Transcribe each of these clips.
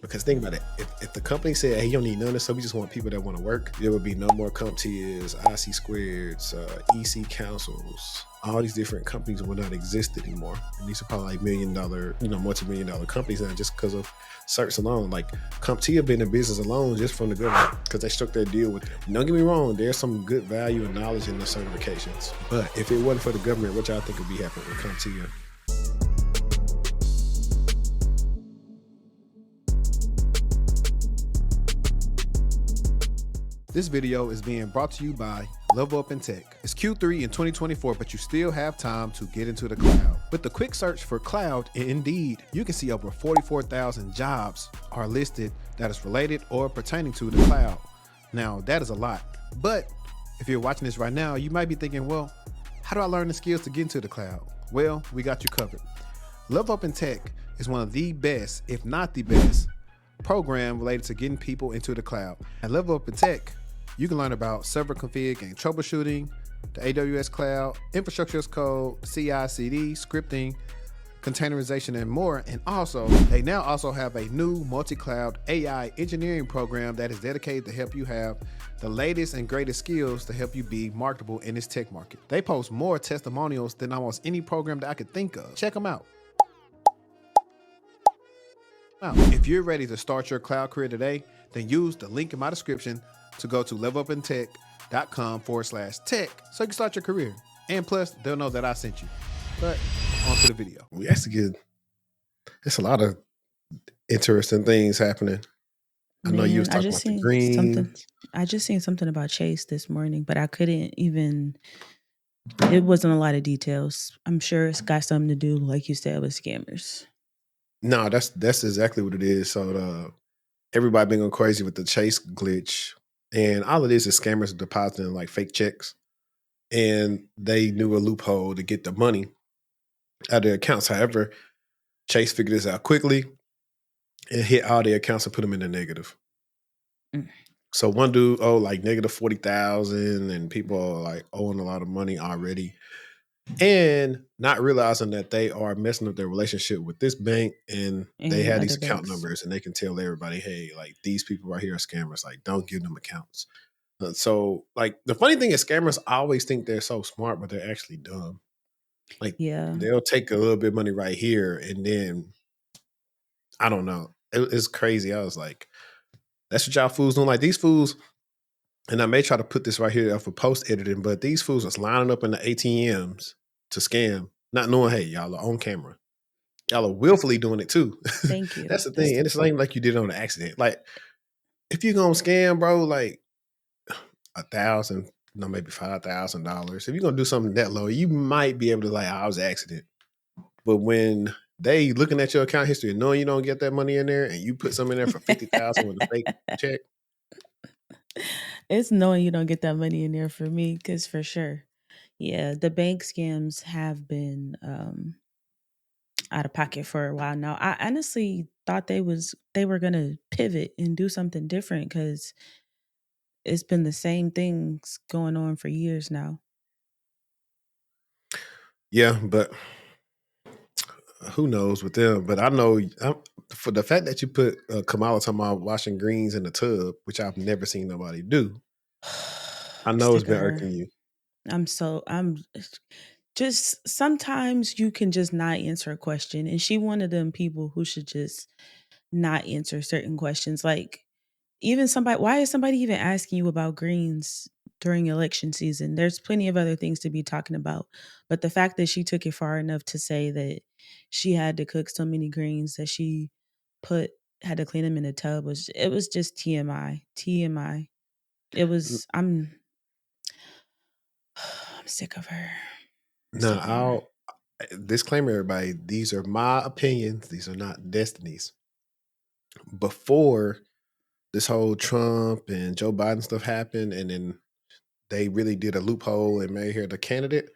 Because think about it, if the company said, hey, you don't need none of this, so we just want people that want to work, there would be no more Comptias, IC squareds, EC councils. All these different companies would not exist anymore. And these are probably like $1 million, multi-million-dollar companies now just because of certs alone. Like Comptia been in business alone just from the government because they struck their deal with them. Don't get me wrong, there's some good value and knowledge in the certifications. But if it wasn't for the government, what y'all think would be happening with Comptia? This video is being brought to you by Level Up in Tech. It's Q3 in 2024, but you still have time to get into the cloud. With the quick search for cloud in Indeed, you can see over 44,000 jobs are listed that is related or pertaining to the cloud. Now, that is a lot. But if you're watching this right now, you might be thinking, well, how do I learn the skills to get into the cloud? Well, we got you covered. Level Up in Tech is one of the best, if not the best, program related to getting people into the cloud. At Level Up in Tech, you can learn about server config and troubleshooting, the AWS cloud, infrastructure as code, CI/CD, scripting, containerization, and more. And also, they now also have a new multi-cloud AI engineering program that is dedicated to help you have the latest and greatest skills to help you be marketable in this tech market. They post more testimonials than almost any program that I could think of. Check them out. Now, if you're ready to start your cloud career today, then use the link in my description to go to levelupintech.com/tech so you can start your career. And plus, they'll know that I sent you. But on to the video. We actually get, there's a lot of interesting things happening. I know you was talking about the greens. I just seen something about Chase this morning, but I couldn't even, it wasn't a lot of details. I'm sure it's got something to do, like you said, with scammers. No, that's exactly what it is. So everybody been going crazy with the Chase glitch. And all of this is scammers depositing like fake checks. And they knew a loophole to get the money out of their accounts. However, Chase figured this out quickly and hit all their accounts and put them in the negative. So one dude owed like negative 40,000 and people are like owing a lot of money already. And not realizing that they are messing up their relationship with this bank and they have these account numbers and they can tell everybody, hey, like these people right here are scammers. Like, don't give them accounts. So like the funny thing is scammers always think they're so smart, but they're actually dumb. Like they'll take a little bit of money right here and then, I don't know. It's crazy. I was like, that's what y'all fools doing. Like these fools, and I may try to put this right here for post editing, but these fools was lining up in the ATMs to scam, not knowing, hey, y'all are on camera. Y'all are willfully doing it too. Thank you. That's the thing. And it's not like you did it on an accident. Like if you're going to scam, bro, like $1,000, maybe $5,000. If you're going to do something that low, you might be able to like, I was an accident. But when they looking at your account history and knowing you don't get that money in there and you put some in there for $50,000 with a fake check. It's knowing you don't get that money in there for me, because for sure. Yeah, the bank scams have been out of pocket for a while now. I honestly thought they were gonna pivot and do something different because it's been the same things going on for years now. Yeah, but who knows with them? But I know for the fact that you put Kamala talking about washing greens in the tub, which I've never seen nobody do. I know it's been irking you. I'm just, sometimes you can just not answer a question. And she one of them people who should just not answer certain questions. Like even why is somebody even asking you about greens during election season? There's plenty of other things to be talking about. But the fact that she took it far enough to say that she had to cook so many greens that she had to clean them in a tub was just TMI. TMI. It was, I'm sick of her. No, disclaimer, everybody. These are my opinions. These are not Destiny's. Before this whole Trump and Joe Biden stuff happened, and then they really did a loophole and made her the candidate,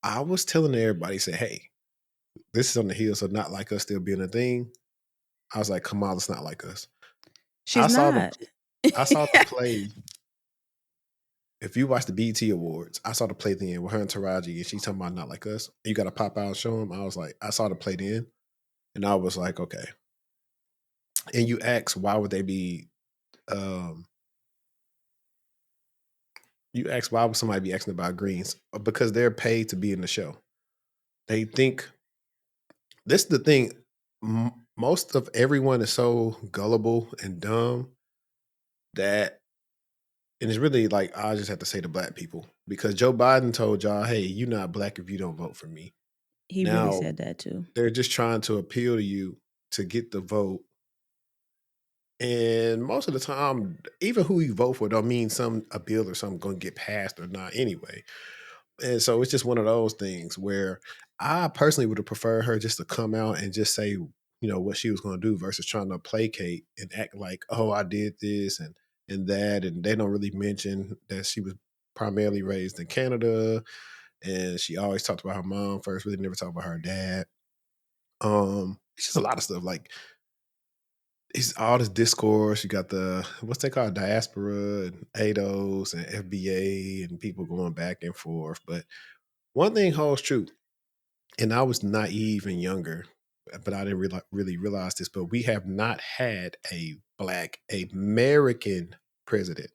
I was telling everybody, say, hey, this is on the heels of not like us still being a thing. I was like, Kamala's not like us. She's not. I saw the play. If you watch the BET Awards, I saw the play then with her and Taraji, and she's talking about not like us. You got to pop out and show them. I was like, I saw the play then, and I was like, okay. and you ask why would they be um you ask why would somebody be asking about greens? Because they're paid to be in the show. They think this is the thing. Most of everyone is so gullible and dumb that, and it's really like I just have to say to black people because Joe Biden told y'all, "Hey, you're not black if you don't vote for me." He really Now said that too. they're just trying to appeal to you to get the vote, and most of the time, even who you vote for don't mean some a bill or something going to get passed or not anyway. And so it's just one of those things where I personally would have preferred her just to come out and just say, what she was going to do versus trying to placate and act like, oh, I did this and that, and they don't really mention that she was primarily raised in Canada, and she always talked about her mom first, really never talked about her dad. It's just a lot of stuff like it's all this discourse. You got the what's they call diaspora and ADOS and FBA and people going back and forth. But one thing holds true, and I was naive and younger, but I didn't really realize this. But we have not had a black American president.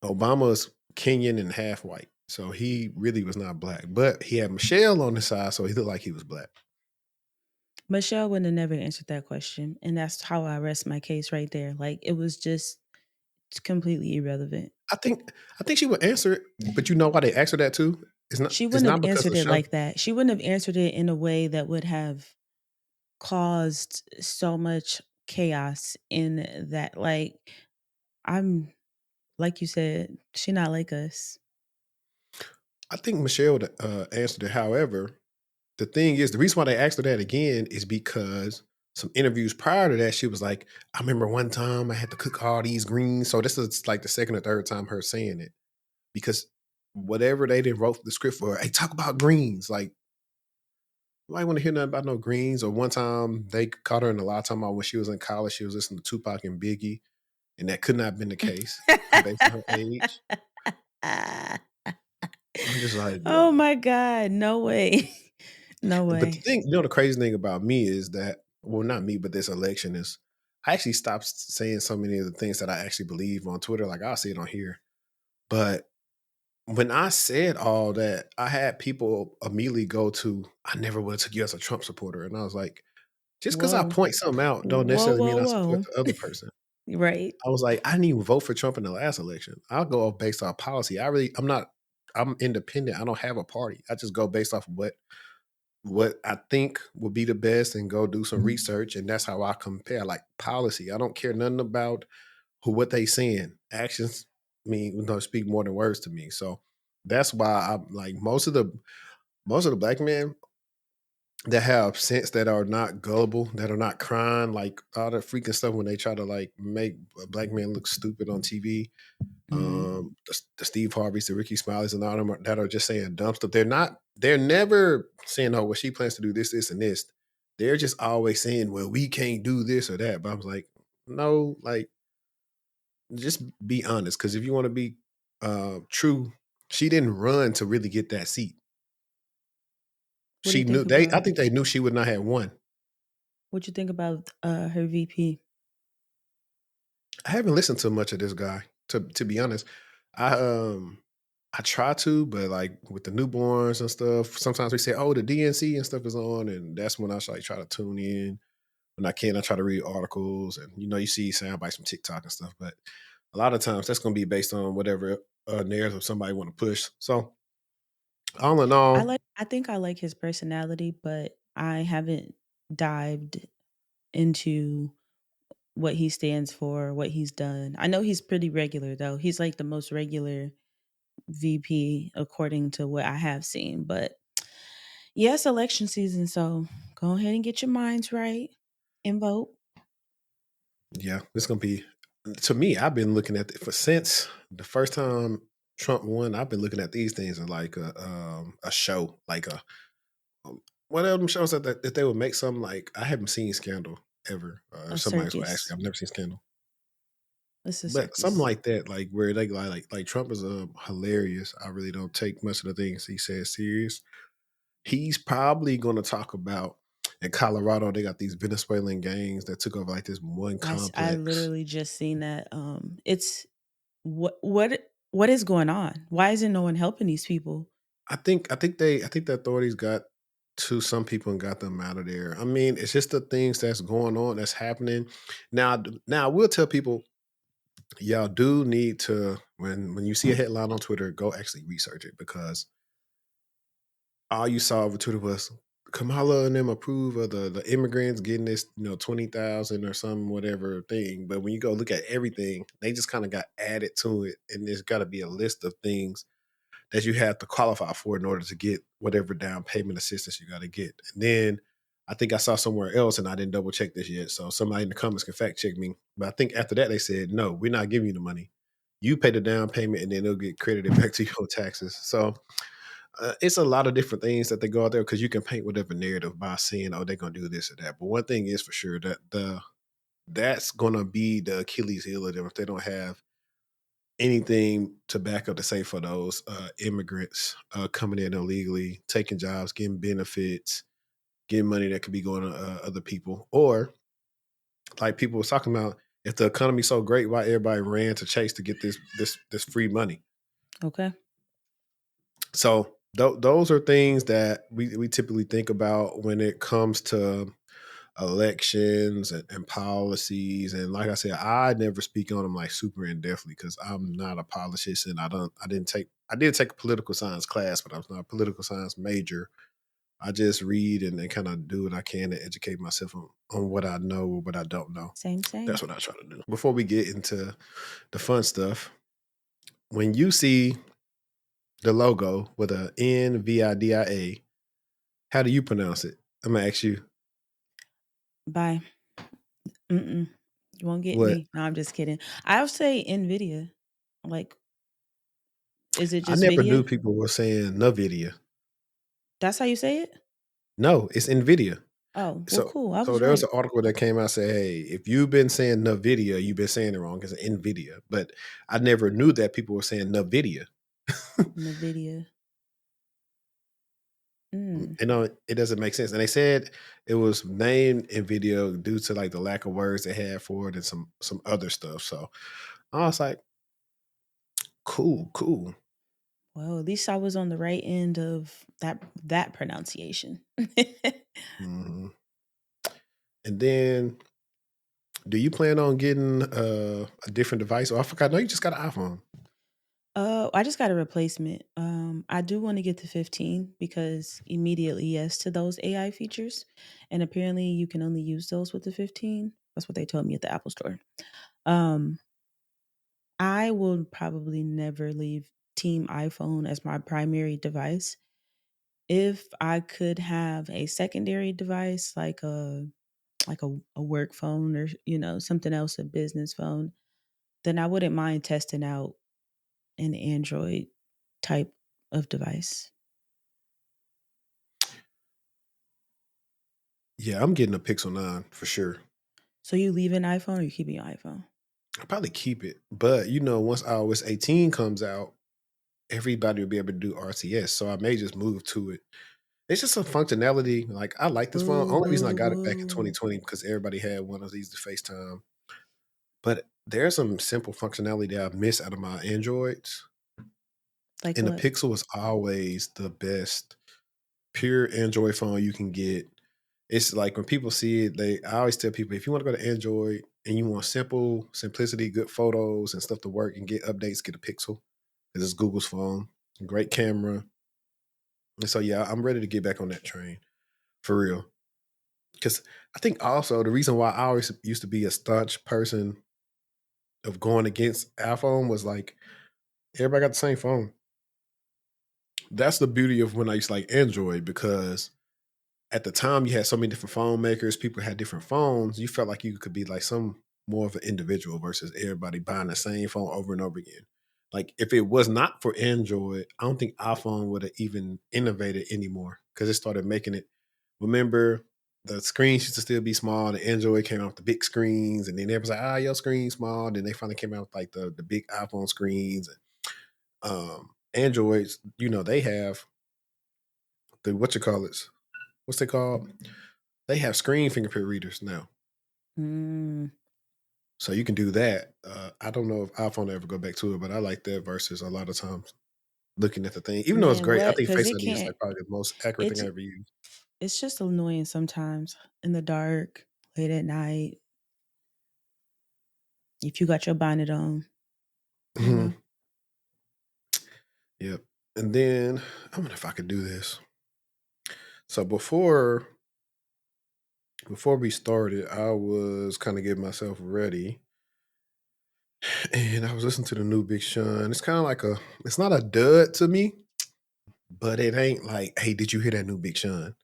Obama's Kenyan and half white, so he really was not black. But he had Michelle on the side, so he looked like he was black. Michelle would have never answered that question. And that's how I rest my case right there. Like it was just completely irrelevant. I think she would answer it, but you know why they asked her that too? It's not. She It's wouldn't have not because of answered the it show. like that. She wouldn't have answered it in a way that would have caused so much chaos in that. Like, I'm, like you said, she not like us. I think Michelle would answered it. However, the thing is, the reason why they asked her that again is because some interviews prior to that, she was like, I remember one time I had to cook all these greens. So this is like the second or third time her saying it because whatever they didn't wrote the script for, hey, talk about greens. Like, I want to hear nothing about no greens. Or one time they caught her in a lie talking about when she was in college, she was listening to Tupac and Biggie, and that could not have been the case based on her age. I'm just like, Oh bro. my God. No way. No But the way. thing, the crazy thing about me is that, well, not me, but this election is, I actually stopped saying so many of the things that I actually believe on Twitter. Like I'll say it on here. But when I said all that, I had people immediately go to, I never would have took you as a Trump supporter. And I was like, just because I Whoa. point something out don't Whoa, necessarily whoa, mean I support whoa. the other person. Right. I was like, I didn't even vote for Trump in the last election. I'll go off based off policy. I'm independent. I don't have a party. I just go based off of what I think would be the best and go do some research. And that's how I compare like policy. I don't care nothing about what they saying. Actions speak more than words to me. So that's why I'm like most of the black men that have sense, that are not gullible, that are not crying, like all the freaking stuff when they try to like make a black man look stupid on TV. Hmm. The Steve Harveys, the Ricky Smileys, and all them that are just saying dumb stuff. They're never saying, oh, well, she plans to do this, this, and this. They're just always saying, well, we can't do this or that. But I was like, no, like, just be honest. Because if you want to be true, she didn't run to really get that seat. What do you She knew think about I think they knew she would not have won. what you think about her VP? I haven't listened to much of this guy, to be honest. I I try to, but like with the newborns and stuff, sometimes we say, "Oh, the DNC and stuff is on," and that's when I like try to tune in. When I can, I try to read articles, and you see sound bites from TikTok and stuff. But a lot of times, that's going to be based on whatever narrative somebody want to push. So, all in all, I think I like his personality, but I haven't dived into what he stands for, what he's done. I know he's pretty regular though. He's like the most regular VP according to what I have seen. But yes, election season, so go ahead and get your minds right and vote. yeah, it's going to be. To me, I've been looking at it for since the first time Trump won. I've been looking at these things as like a show, like a one of them shows that they would make something like I haven't seen Scandal ever. A If somebody's going to ask me, circus. I've never seen Scandal, It's a but something circus. like that, like where they like Trump is hilarious. I really don't take much of the things he says serious. He's probably going to talk about. In Colorado, they got these Venezuelan gangs that took over like this one I complex. literally just seen that. It's what is going on? Why isn't no one helping these people? I think the authorities got to some people and got them out of there. I mean, it's just the things that's going on, that's happening. Now I will tell people, y'all do need to, when you see a headline on Twitter, go actually research it, because all you saw over Twitter was Kamala and them approve of the immigrants getting this, 20,000 or some whatever thing. But when you go look at everything, they just kind of got added to it, and there's got to be a list of things that you have to qualify for in order to get whatever down payment assistance you got to get. And then I think I saw somewhere else, and I didn't double check this yet, so somebody in the comments can fact check me. But I think after that they said, no, we're not giving you the money. You pay the down payment, and then it'll get credited back to your taxes. So it's a lot of different things that they go out there, because you can paint whatever narrative by saying, oh, they're gonna do this or that. But one thing is for sure, that that's gonna be the Achilles heel of them if they don't have anything to back up to say for those immigrants coming in illegally, taking jobs, getting benefits, getting money that could be going to other people. Or like people was talking about, if the economy's so great, why everybody ran to Chase to get this free money? Okay. So those are things that we typically think about when it comes to elections and policies. And like I said, I never speak on them like super in depthly, because I'm not a politician. I did take a political science class, but I was not a political science major. I just read and kind of do what I can to educate myself on what I know or what I don't know. Same, That's same. what I try to do. Before we get into the fun stuff, when you see the logo with a NVIDIA, how do you pronounce it? I'm gonna ask you. Bye. Mm-mm. You won't get What? me. No, I'm just kidding. I'll say Nvidia. Like, is it I just never knew video? people were saying NVIDIA. That's how you say it? No, it's NVIDIA. Oh, well, So cool. I so was there was right. an article that came out saying, hey, if you've been saying NVIDIA, you've been saying it wrong. It's NVIDIA. But I never knew that people were saying NVIDIA. Nvidia. Mm. It doesn't make sense. And they said it was named NVIDIA due to like the lack of words they had for it and some other stuff. So I was like, cool, cool. Well, at least I was on the right end of that pronunciation. Mhm. And then, do you plan on getting a different device? Oh, I forgot. No, you just got an iPhone. I just got a replacement. I do want to get the 15 because immediately yes to those AI features, and apparently you can only use those with the 15. That's what they told me at the Apple Store. Um, I will probably never leave Team iPhone as my primary device. If I could have a secondary device like a work phone or something else, a business phone, then I wouldn't mind testing out an Android type of device. Yeah, I'm getting a Pixel 9 for sure. So you leave an iPhone or you keeping your iPhone? I'll probably keep it. But once iOS 18 comes out, everybody will be able to do RTS. So I may just move to it. It's just some functionality. Like, I like this phone. Boo, Only reason I boo, got it back in boo. 2020 because everybody had one of these to FaceTime. But there's some simple functionality that I've missed out of my Androids. Like And the what? Pixel is always the best pure Android phone you can get. It's like when people see it, I always tell people, if you want to go to Android and you want simplicity, good photos and stuff to work and get updates, get a Pixel. Because it's Google's phone. Great camera. And so yeah, I'm ready to get back on that train. For real. Because I think also the reason why I always used to be a staunch person of going against iPhone was like, everybody got the same phone. That's the beauty of when I used to like Android, because at the time you had so many different phone makers, people had different phones. You felt like you could be like some more of an individual versus everybody buying the same phone over and over again. Like, if it was not for Android, I don't think iPhone would have even innovated anymore, because it started making it. Remember, the screens used to still be small. The Android came out with the big screens, and then everyone's like, your screen's small. Then they finally came out with like the big iPhone screens. And Androids, they have the what you call it? What's they called? They have screen fingerprint readers now. Mm. So you can do that. I don't know if iPhone will ever go back to it, but I like that versus a lot of times looking at the thing. Even though it's Man, great, I what? think Because Face it ID is can't. like probably the most accurate thing It's I ever used. it's just annoying sometimes in the dark, late at night. If you got your bonnet on, you Mhm. know. Yep. And then I wonder if I could do this. So before we started, I was kind of getting myself ready, and I was listening to the new Big Sean. It's kind of like it's not a dud to me, but it ain't like, hey, did you hear that new Big Sean?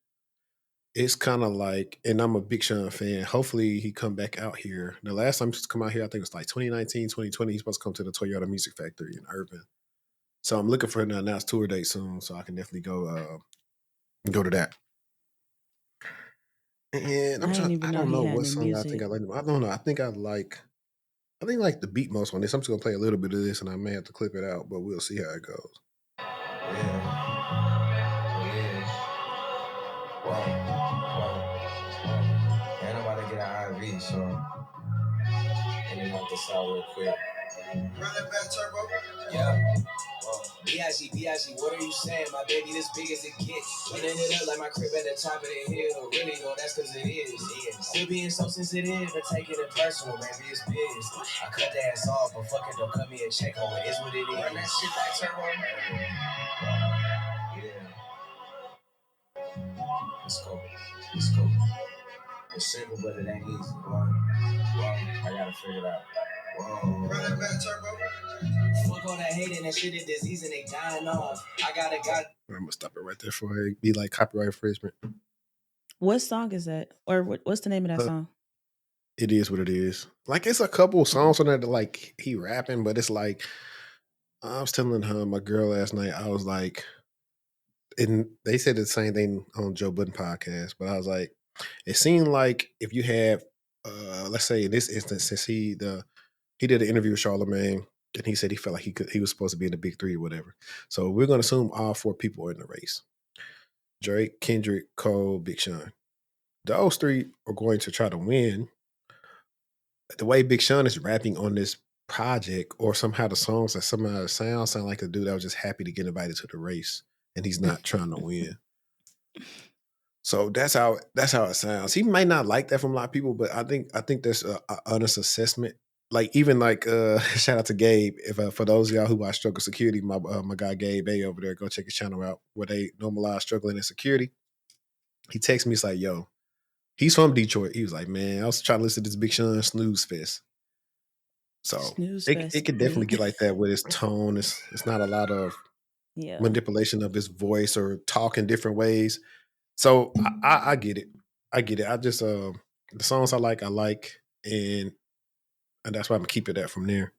It's kind of like, and I'm a Big Sean fan. Hopefully he come back out here. The last time he's come out here, I think it was like 2019, 2020. He's supposed to come to the Toyota Music Factory in Urban. So I'm looking for him to announce tour date soon, so I can definitely go to that. And I didn't even I know don't he know had what new song I think I music. like. I don't know. I think like the beat most on this. I'm just gonna play a little bit of this, and I may have to clip it out, but we'll see how it goes. Yeah, yeah. Whoa, whoa. And I'm about to get an IV, so let me knock this out real quick. Run that back, turbo. Yeah. B.I.G., what are you saying? My baby this big as it gets. Running it up like my crib at the top of the hill. Really though, that's cause it is. Still being so sensitive and taking it personal, maybe it's biz. I cut the ass off, but fuck it, don't cut me a check on it. It's what it is. Run that shit back, turbo. Yeah. Let's go. Let's go. It's simple, but it ain't easy. Whoa. I gotta figure it out. Whoa. Run that back, turbo. Fuck all that hating, that shit is disease and they dying off. I'm gonna stop it right there for it be like copyright infringement. What song is that? Or what's the name of that Uh, song? it is what it is. Like it's a couple songs on there that like he rapping, but it's like I was telling her my girl last night. I was like, and they said the same thing on Joe Budden podcast, but I was like, it seemed like if you have, let's say in this instance, since he did an interview with Charlemagne, and he said he felt like he was supposed to be in the big three or whatever. So we're gonna assume all four people are in the race: Drake, Kendrick, Cole, Big Sean. Those three are going to try to win. The way Big Sean is rapping on this project, or somehow the songs that somehow sound like a dude that was just happy to get invited to the race, and he's not trying to win. So that's how it sounds. He might not like that from a lot of people, but I think that's a honest assessment. Like even like shout out to Gabe. If for those of y'all who watch Struggle Security, my guy Gabe A over there, go check his channel out where they normalize struggling in security. He texts me, he's like, "Yo, he's from Detroit." He was like, "Man, I was trying to listen to this Big Sean snooze fest." So Snooze it Fest. could definitely Wait. get like that with his tone. It's not a lot of Yeah. manipulation of his voice or talk in different ways. So I get it. I get it. I just the songs I like, and that's why I'm gonna keep it at from there.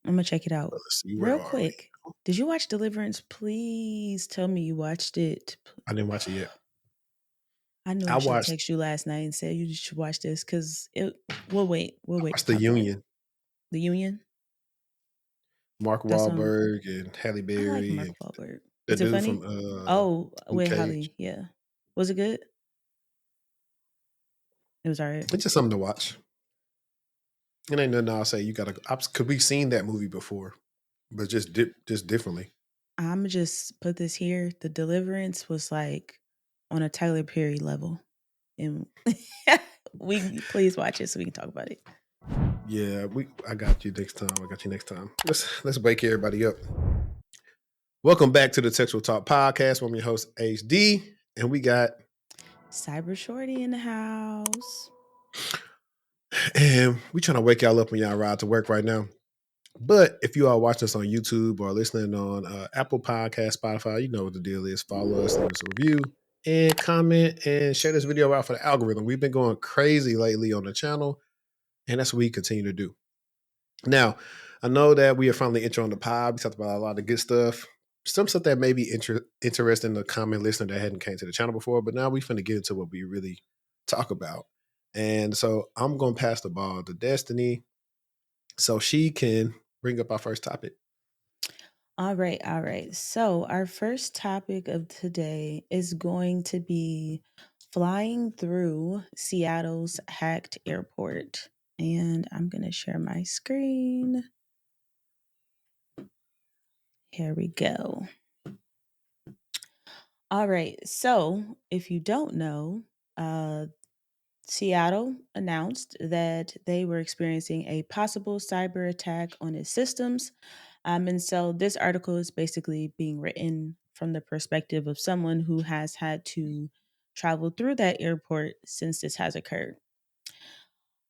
I'm gonna check it out. But let's see, where Real are we? quick. Did you watch Deliverance? Please tell me you watched it. I didn't watch it yet. I knew I I should have watched texted you last night and said you should watch this because it. We'll wait. We'll I wait to watched The talk about it. Union, The Union. Mark That's on. Wahlberg and Halle I like Berry Mark and Wahlberg. the Is it dude from funny? Oh, Luke with Cage. Holly. Yeah. Was it good? It was alright. It's just something to watch. It ain't nothing I'll say you gotta cause we've seen that movie before, but just differently. I'm just put this here. The Deliverance was like on a Tyler Perry level, and we please watch it so we can talk about it. Yeah, I got you next time. I got you next time. Let's wake everybody up. Welcome back to the TechTual Talk podcast. I'm your host, HD, and we got Cyber Shorty in the house. and we trying to wake y'all up when y'all ride to work right now. But if you are watching us on YouTube or listening on Apple Podcast, Spotify, you know what the deal is. Follow us, leave us a review, and comment, and share this video out for the algorithm. We've been going crazy lately on the channel, and that's what we continue to do. Now, I know that we are finally intro on the pod. We talked about a lot of good stuff. Some stuff that may be interesting to the common listener that hadn't came to the channel before, but now we finna get into what we really talk about. And so I'm gonna pass the ball to Destiny so she can bring up our first topic. All right, all right. So, our first topic of today is going to be flying through Seattle's hacked airport. And I'm going to share my screen. Here we go. All right. So, if you don't know, uh, Seattle announced that they were experiencing a possible cyber attack on its systems. And so this article is basically being written from the perspective of someone who has had to travel through that airport since this has occurred.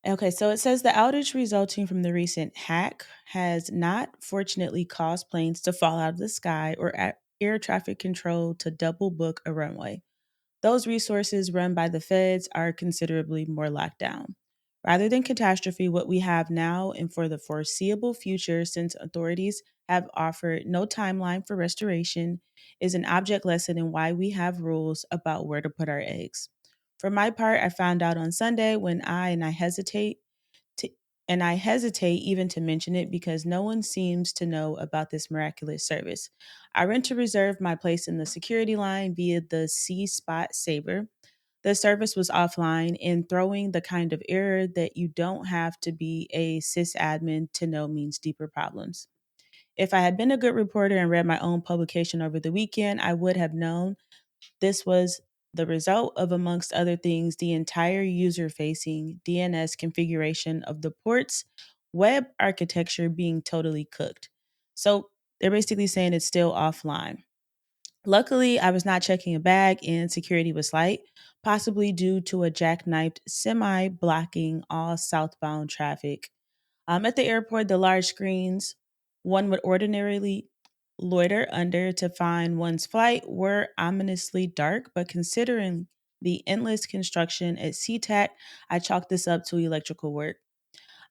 Okay, so it says the outage resulting from the recent hack has not fortunately caused planes to fall out of the sky or air traffic control to double book a runway. Those resources run by the feds are considerably more locked down. Rather than catastrophe, what we have now and for the foreseeable future, since authorities have offered no timeline for restoration, is an object lesson in why we have rules about where to put our eggs. For my part, I found out on Sunday when I hesitate to I hesitate even to mention it because no one seems to know about this miraculous service. I went to reserve my place in the security line via the C Spot Saver. The service was offline and throwing the kind of error that you don't have to be a sysadmin to know means deeper problems. If I had been a good reporter and read my own publication over the weekend, I would have known this was the result of, amongst other things, the entire user facing DNS configuration of the port's web architecture being totally cooked. So they're basically saying it's still offline. Luckily, I was not checking a bag and security was light, possibly due to a jackknifed semi blocking all southbound traffic. At the airport, the large screens one would ordinarily loiter under to find one's flight were ominously dark, but considering the endless construction at SeaTac, I chalked this up to electrical work.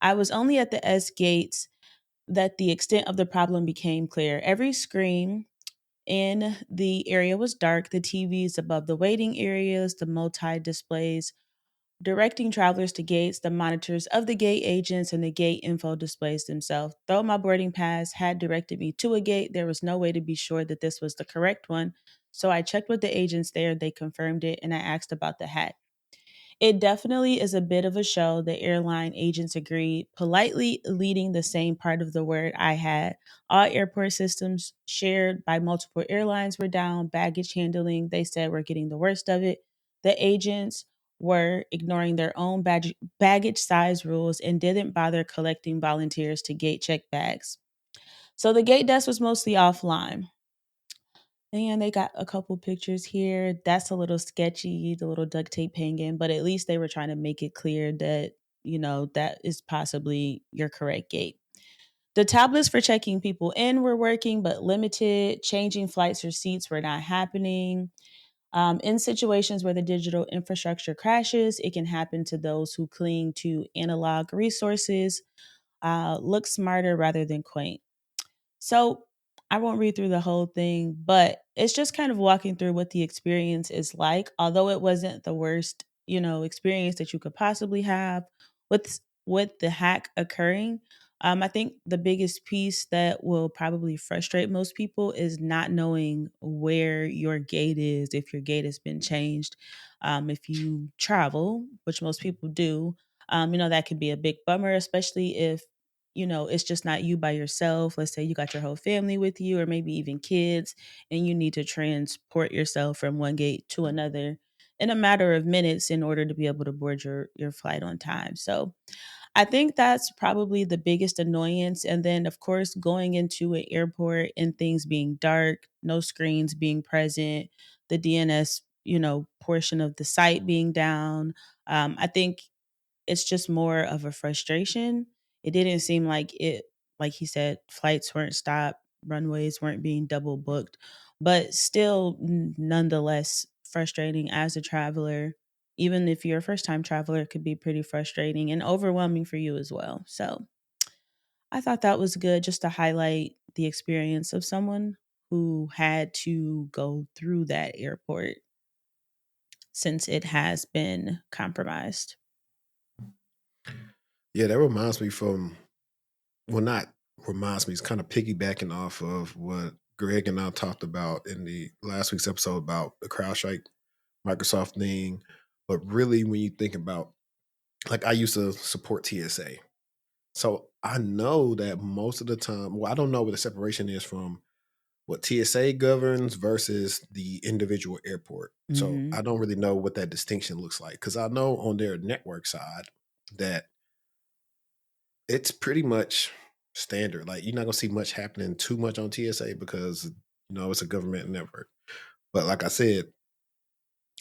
I was only at the S gates that the extent of the problem became clear. Every screen in the area was dark, the TVs above the waiting areas, the multi displays directing travelers to gates, the monitors of the gate agents, and the gate info displays themselves. Though my boarding pass had directed me to a gate, there was no way to be sure that this was the correct one. So I checked with the agents there, they confirmed it, and I asked about the hat. It definitely is a bit of a show, the airline agents agreed, politely leading the same part of the word I had. All airport systems shared by multiple airlines were down, baggage handling, they said, we're getting the worst of it. The agents were ignoring their own baggage size rules and didn't bother collecting volunteers to gate check bags. So the gate desk was mostly offline. And they got a couple pictures here. That's a little sketchy, the little duct tape hanging, but at least they were trying to make it clear that, that is possibly your correct gate. The tablets for checking people in were working, but limited. Changing flights or seats were not happening. In situations where the digital infrastructure crashes, it can happen to those who cling to analog resources. Look smarter rather than quaint. So I won't read through the whole thing, but it's just kind of walking through what the experience is like. Although it wasn't the worst, experience that you could possibly have with the hack occurring. I think the biggest piece that will probably frustrate most people is not knowing where your gate is, if your gate has been changed. If you travel, which most people do, that could be a big bummer, especially if it's just not you by yourself. Let's say you got your whole family with you, or maybe even kids, and you need to transport yourself from one gate to another in a matter of minutes in order to be able to board your flight on time. So I think that's probably the biggest annoyance. And then, of course, going into an airport and things being dark, no screens being present, the DNS, portion of the site being down. I think it's just more of a frustration. It didn't seem like he said, flights weren't stopped, runways weren't being double booked, but still, nonetheless, frustrating as a traveler. Even if you're a first time traveler, it could be pretty frustrating and overwhelming for you as well. So I thought that was good just to highlight the experience of someone who had to go through that airport since it has been compromised. Yeah, that reminds me from well, not reminds me, it's kind of piggybacking off of what Greg and I talked about in the last week's episode about the CrowdStrike Microsoft thing. But really, when you think about, like, I used to support TSA. So I know that most of the time, well, I don't know what the separation is from what TSA governs versus the individual airport. So Hmm. I don't really know what that distinction looks like because I know on their network side that it's pretty much standard. Like you're not gonna see much happening too much on TSA because it's a government network. But like I said,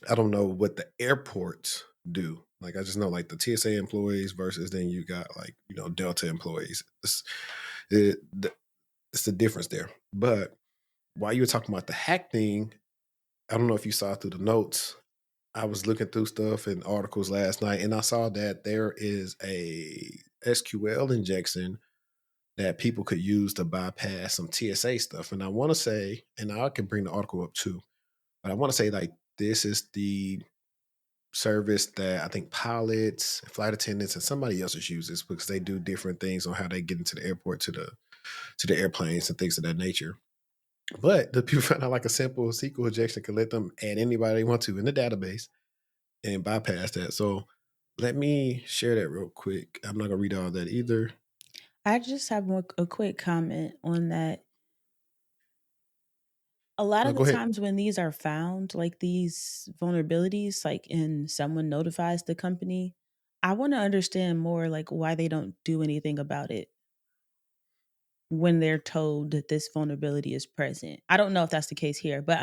I don't know what the airports do. Like I just know like the TSA employees versus then you got like Delta employees. It, the- it's the difference there. But while you were talking about the hack thing, I don't know if you saw through the notes. I was looking through stuff and articles last night, and I saw that there is a SQL injection that people could use to bypass some TSA stuff. And I want to say, and I can bring the article up too, but I want to say like this is the service that I think pilots, flight attendants, and somebody else uses because they do different things on how they get into the airport to the airplanes and things of that nature. But the people found out like a simple SQL injection could let them add anybody they want to in the database and bypass that. So let me share that real quick. I'm not gonna read all that either. I just have a quick comment on that. A lot No, of the go ahead. times when these are found, like these vulnerabilities, like and someone notifies the company, I want to understand more like why they don't do anything about it when they're told that this vulnerability is present. I don't know if that's the case here, but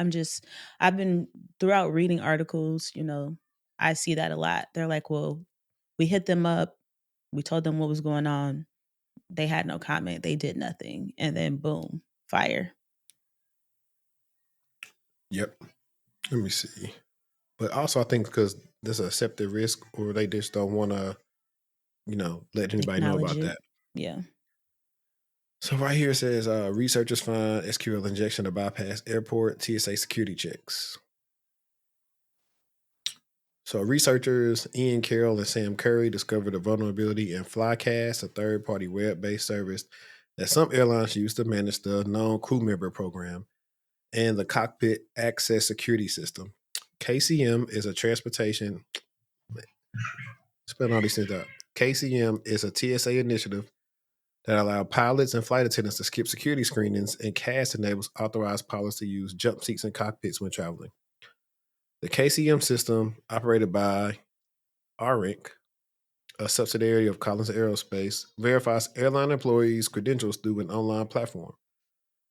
I've been throughout reading articles, I see that a lot. They're like, well, we hit them up, we told them what was going on. They had no comment, they did nothing. And then boom, fire. Yep. Let me see. But also, I think because there's a accepted risk, or they just don't want to, let anybody know Acknowledge about it. that. Yeah. So right here it says researchers find SQL injection to bypass airport TSA security checks. So researchers Ian Carroll and Sam Curry discovered a vulnerability in Flycast, a third-party web-based service that some airlines use to manage the known crew member program and the cockpit access security system. KCM is a transportation. Spell all these things out. KCM is a TSA initiative that allows pilots and flight attendants to skip security screenings, and CAS enables authorized pilots to use jump seats in cockpits when traveling. The KCM system, operated by RINC, a subsidiary of Collins Aerospace, verifies airline employees' credentials through an online platform.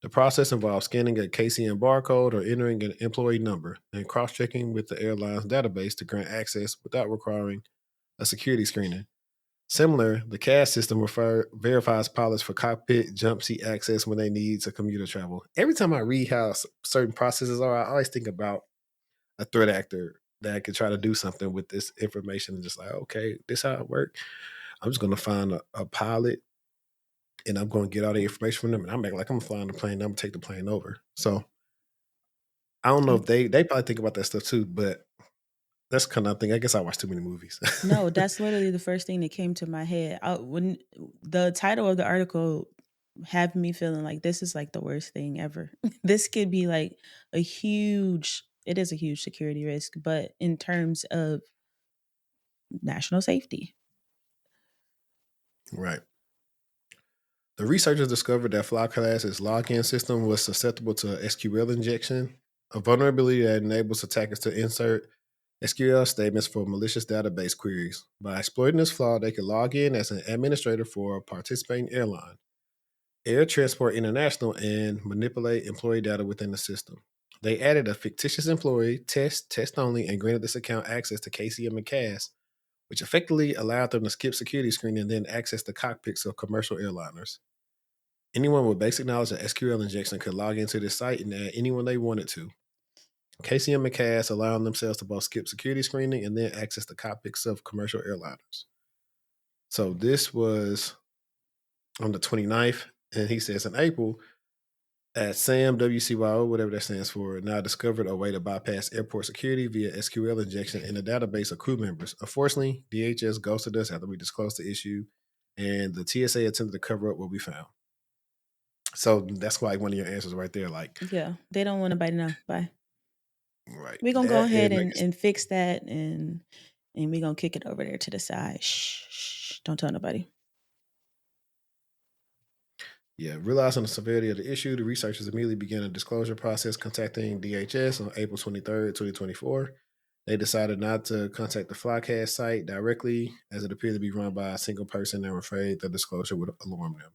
The process involves scanning a KCM barcode or entering an employee number and cross checking with the airline's database to grant access without requiring a security screening. Similar, the CAS system verifies pilots for cockpit jump seat access when they need to commuter travel. Every time I read how certain processes are, I always think about a threat actor that could try to do something with this information and just like, okay, this how it works. I'm just going to find a pilot and I'm going to get all the information from them and I'm acting like I'm flying the plane. I'm going to take the plane over. So I don't know if they probably think about that stuff too, but that's kind of thing. I guess I watch too many movies. No, that's literally the first thing that came to my head. When the title of the article had me feeling like this is like the worst thing ever. This could be like it is a huge security risk, but in terms of national safety. Right. The researchers discovered that FlyClass's login system was susceptible to SQL injection, a vulnerability that enables attackers to insert SQL statements for malicious database queries. By exploiting this flaw, they could log in as an administrator for a participating airline, Air Transport International, and manipulate employee data within the system. They added a fictitious employee, test only, and granted this account access to KCM and CAS, which effectively allowed them to skip security screening and then access the cockpits of commercial airliners. Anyone with basic knowledge of SQL injection could log into this site and add anyone they wanted to. KCM and CAS allowing themselves to both skip security screening and then access the cockpits of commercial airliners. So this was on the 29th, and he says in April, at SAM WCYO, whatever that stands for, now discovered a way to bypass airport security via SQL injection in a database of crew members. Unfortunately, DHS ghosted us after we disclosed the issue, and the TSA attempted to cover up what we found. So that's why one of your answers right there, like, Yeah, they don't want anybody to know. Bye. Right. We're gonna go That ahead and like and fix that, and we're gonna kick it over there to the side. Shh, don't tell nobody. yeah, realizing the severity of the issue, the researchers immediately began a disclosure process contacting DHS on April 23rd, 2024. They decided not to contact the Flycast site directly as it appeared to be run by a single person and were afraid the disclosure would alarm them.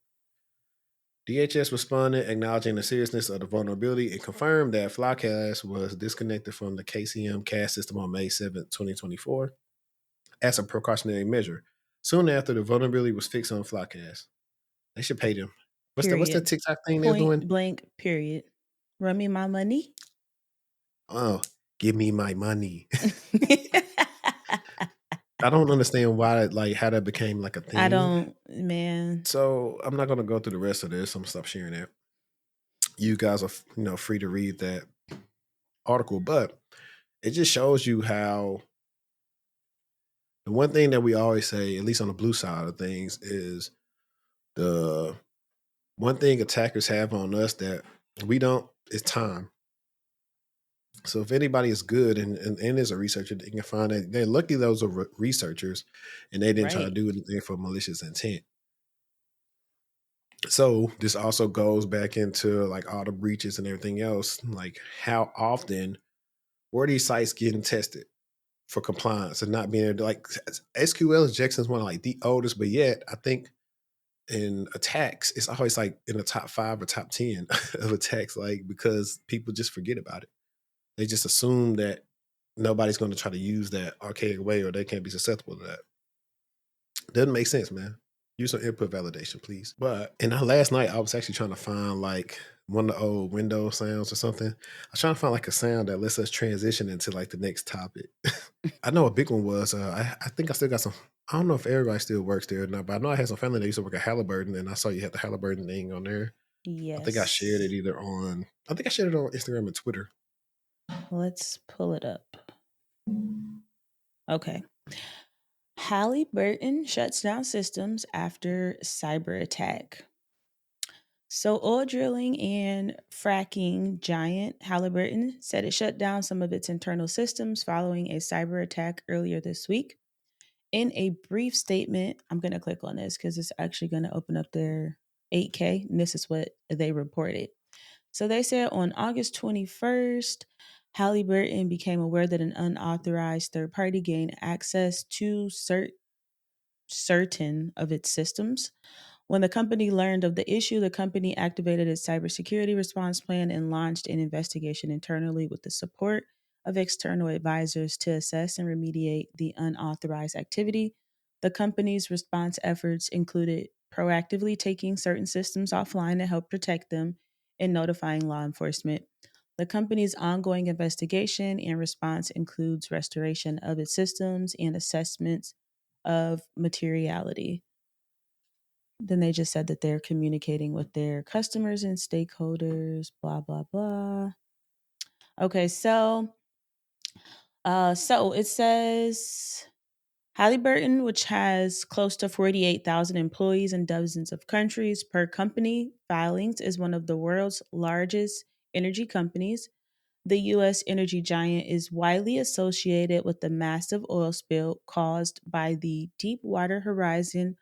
DHS responded, acknowledging the seriousness of the vulnerability and confirmed that Flycast was disconnected from the KCM CAS system on May 7th, 2024 as a precautionary measure. Soon after, the vulnerability was fixed on Flycast. They should pay them. What's the Period. TikTok thing they're Point doing? blank. Period. Run me my money. Oh, give me my money. I don't understand why, like, how that became like a I thing. don't, man. So I'm not gonna go through the rest of this. I'm gonna stop sharing that. You guys are, free to read that article, but it just shows you how the one thing that we always say, at least on the blue side of things, is the one thing attackers have on us that we don't is time. So if anybody is good and is a researcher, they can find that they're lucky those are researchers and they didn't try to Right. do anything for malicious intent. So this also goes back into like all the breaches and everything else. Like how often were these sites getting tested for compliance and not being able to, like SQL injection is one of like the oldest, but yet I think in attacks, it's always like in the top 5 or top 10 of attacks, like because people just forget about it. They just assume that nobody's going to try to use that archaic way or they can't be susceptible to that. Doesn't make sense, man. Use some input validation, please. But and last night I was actually trying to find like one of the old Windows sounds or something. I was trying to find like a sound that lets us transition into like the next topic. I know a big one was I think I still got some. I don't know if everybody still works there or not, but I know I had some family that used to work at Halliburton, and I saw you had the Halliburton thing on there. I think I shared it Yes. either on. I think I shared it on Instagram and Twitter. Let's pull it up. Okay. Halliburton shuts down systems after cyber attack. So, oil drilling and fracking giant Halliburton said it shut down some of its internal systems following a cyber attack earlier this week. In a brief statement, I'm going to click on this because it's actually going to open up their 8K, and this is what they reported. So, they said on August 21st, Halliburton became aware that an unauthorized third party gained access to certain of its systems. When the company learned of the issue, the company activated its cybersecurity response plan and launched an investigation internally with the support of external advisors to assess and remediate the unauthorized activity. The company's response efforts included proactively taking certain systems offline to help protect them and notifying law enforcement. The company's ongoing investigation and response includes restoration of its systems and assessments of materiality. Then they just said that they're communicating with their customers and stakeholders, blah, blah, blah. Okay, so it says Halliburton, which has close to 48,000 employees in dozens of countries per company filings, is one of the world's largest energy companies. The U.S. energy giant is widely associated with the massive oil spill caused by the Deepwater Horizon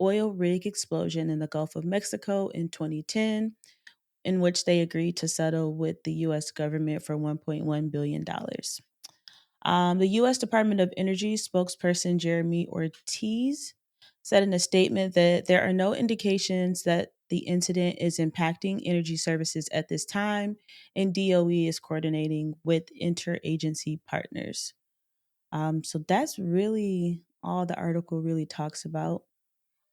oil rig explosion in the Gulf of Mexico in 2010, in which they agreed to settle with the U.S. government for $1.1 billion. The U.S. Department of Energy spokesperson Jeremy Ortiz said in a statement that there are no indications that the incident is impacting energy services at this time, and DOE is coordinating with interagency partners. So that's really all the article really talks about.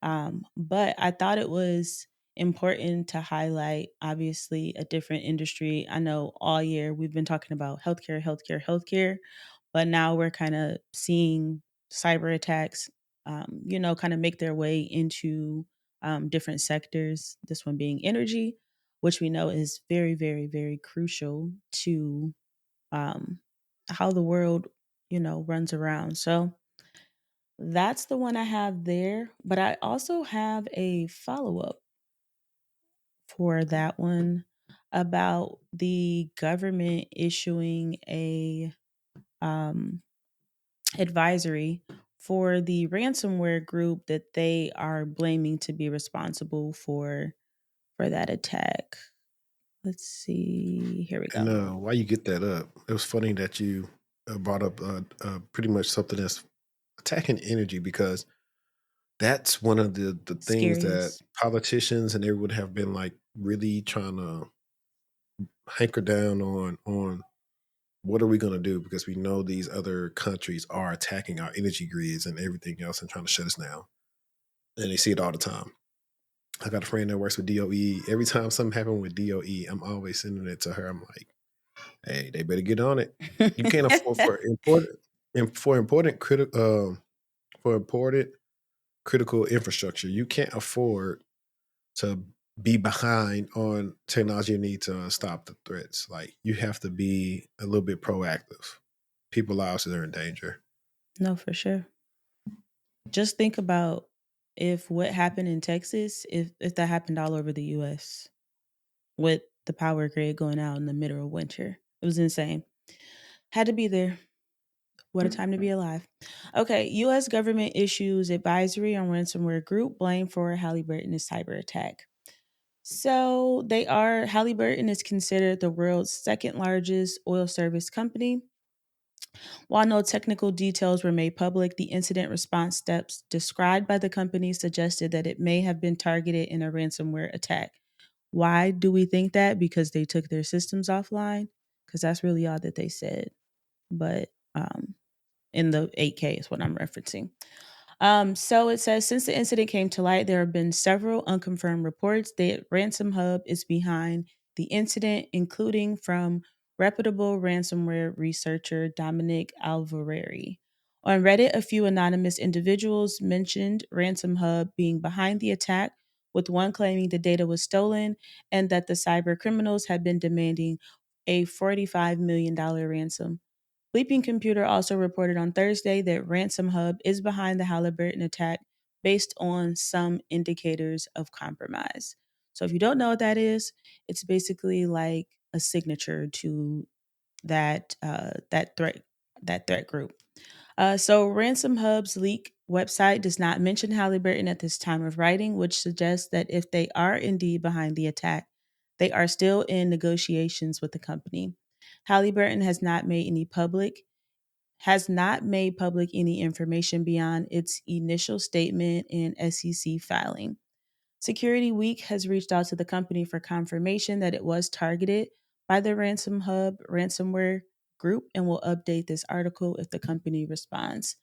But I thought it was important to highlight, obviously, a different industry. I know all year we've been talking about healthcare, healthcare, healthcare, but now we're kind of seeing cyber attacks, kind of make their way into different sectors. This one being energy, which we know is very, very, very crucial to um, how the world, runs around. So that's the one I have there. But I also have a follow up for that one. about the government issuing a um, advisory for the ransomware group that they are blaming to be responsible for that attack. Let's see. Here we And go. why you get that up? It was funny that you brought up pretty much something that's attacking energy because that's one of the things that Scariest. politicians and everyone have been like really trying to hanker down on what are we going to do because we know these other countries are attacking our energy grids and everything else and trying to shut us down. And they see it all the time. I got a friend that works with DOE. Every time something happened with DOE, I'm always sending it to her. I'm like, hey, they better get on it. You can't afford for important for important critical infrastructure. You can't afford to be behind on technology you need to stop the threats. Like you have to be a little bit proactive. People's lives are in danger. No, for sure. Just think about if what happened in Texas, if that happened all over the US with the power grid going out in the middle of winter. It was insane. Had to be there. What a time to be alive. Okay, US government issues advisory on ransomware group blamed for Halliburton cyber attack. So they are Halliburton is considered the world's second largest oil service company. While no technical details were made public, the incident response steps described by the company suggested that it may have been targeted in a ransomware attack. Why do we think that? Because they took their systems offline? Because that's really all that they said. But in the 8K is what I'm referencing. So it says since the incident came to light, there have been several unconfirmed reports that Ransom Hub is behind the incident, including from reputable ransomware researcher Dominic Alvareri. On Reddit, a few anonymous individuals mentioned Ransom Hub being behind the attack, with one claiming the data was stolen and that the cyber criminals had been demanding a $45 million ransom. Bleeping Computer also reported on Thursday that Ransom Hub is behind the Haliburton attack based on some indicators of compromise. So if you don't know what that is, it's basically like a signature to that threat group. So Ransom Hub's leak website does not mention Halliburton at this time of writing, which suggests that if they are indeed behind the attack, they are still in negotiations with the company. Halliburton has not made public any information beyond its initial statement and SEC filing. Security Week has reached out to the company for confirmation that it was targeted by the Ransom Hub ransomware group and will update this article if the company responds.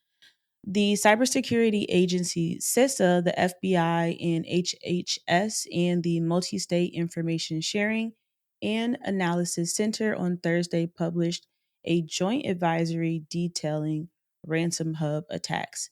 The cybersecurity agency CISA, the FBI, and HHS, and the Multi State Information Sharing and Analysis Center on Thursday published a joint advisory detailing Ransom Hub attacks.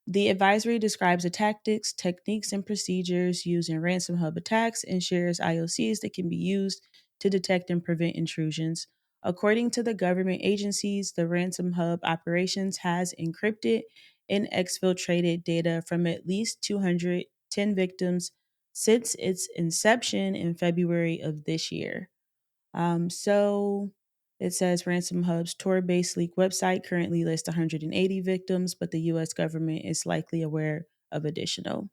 The advisory describes the tactics, techniques, and procedures used in Ransom Hub attacks and shares IOCs that can be used to detect and prevent intrusions. According to the government agencies, the Ransom Hub operations has encrypted and exfiltrated data from at least 210 victims since its inception in February of this year. So it says Ransom Hub's Tor based leak website currently lists 180 victims, but the US government is likely aware of additional.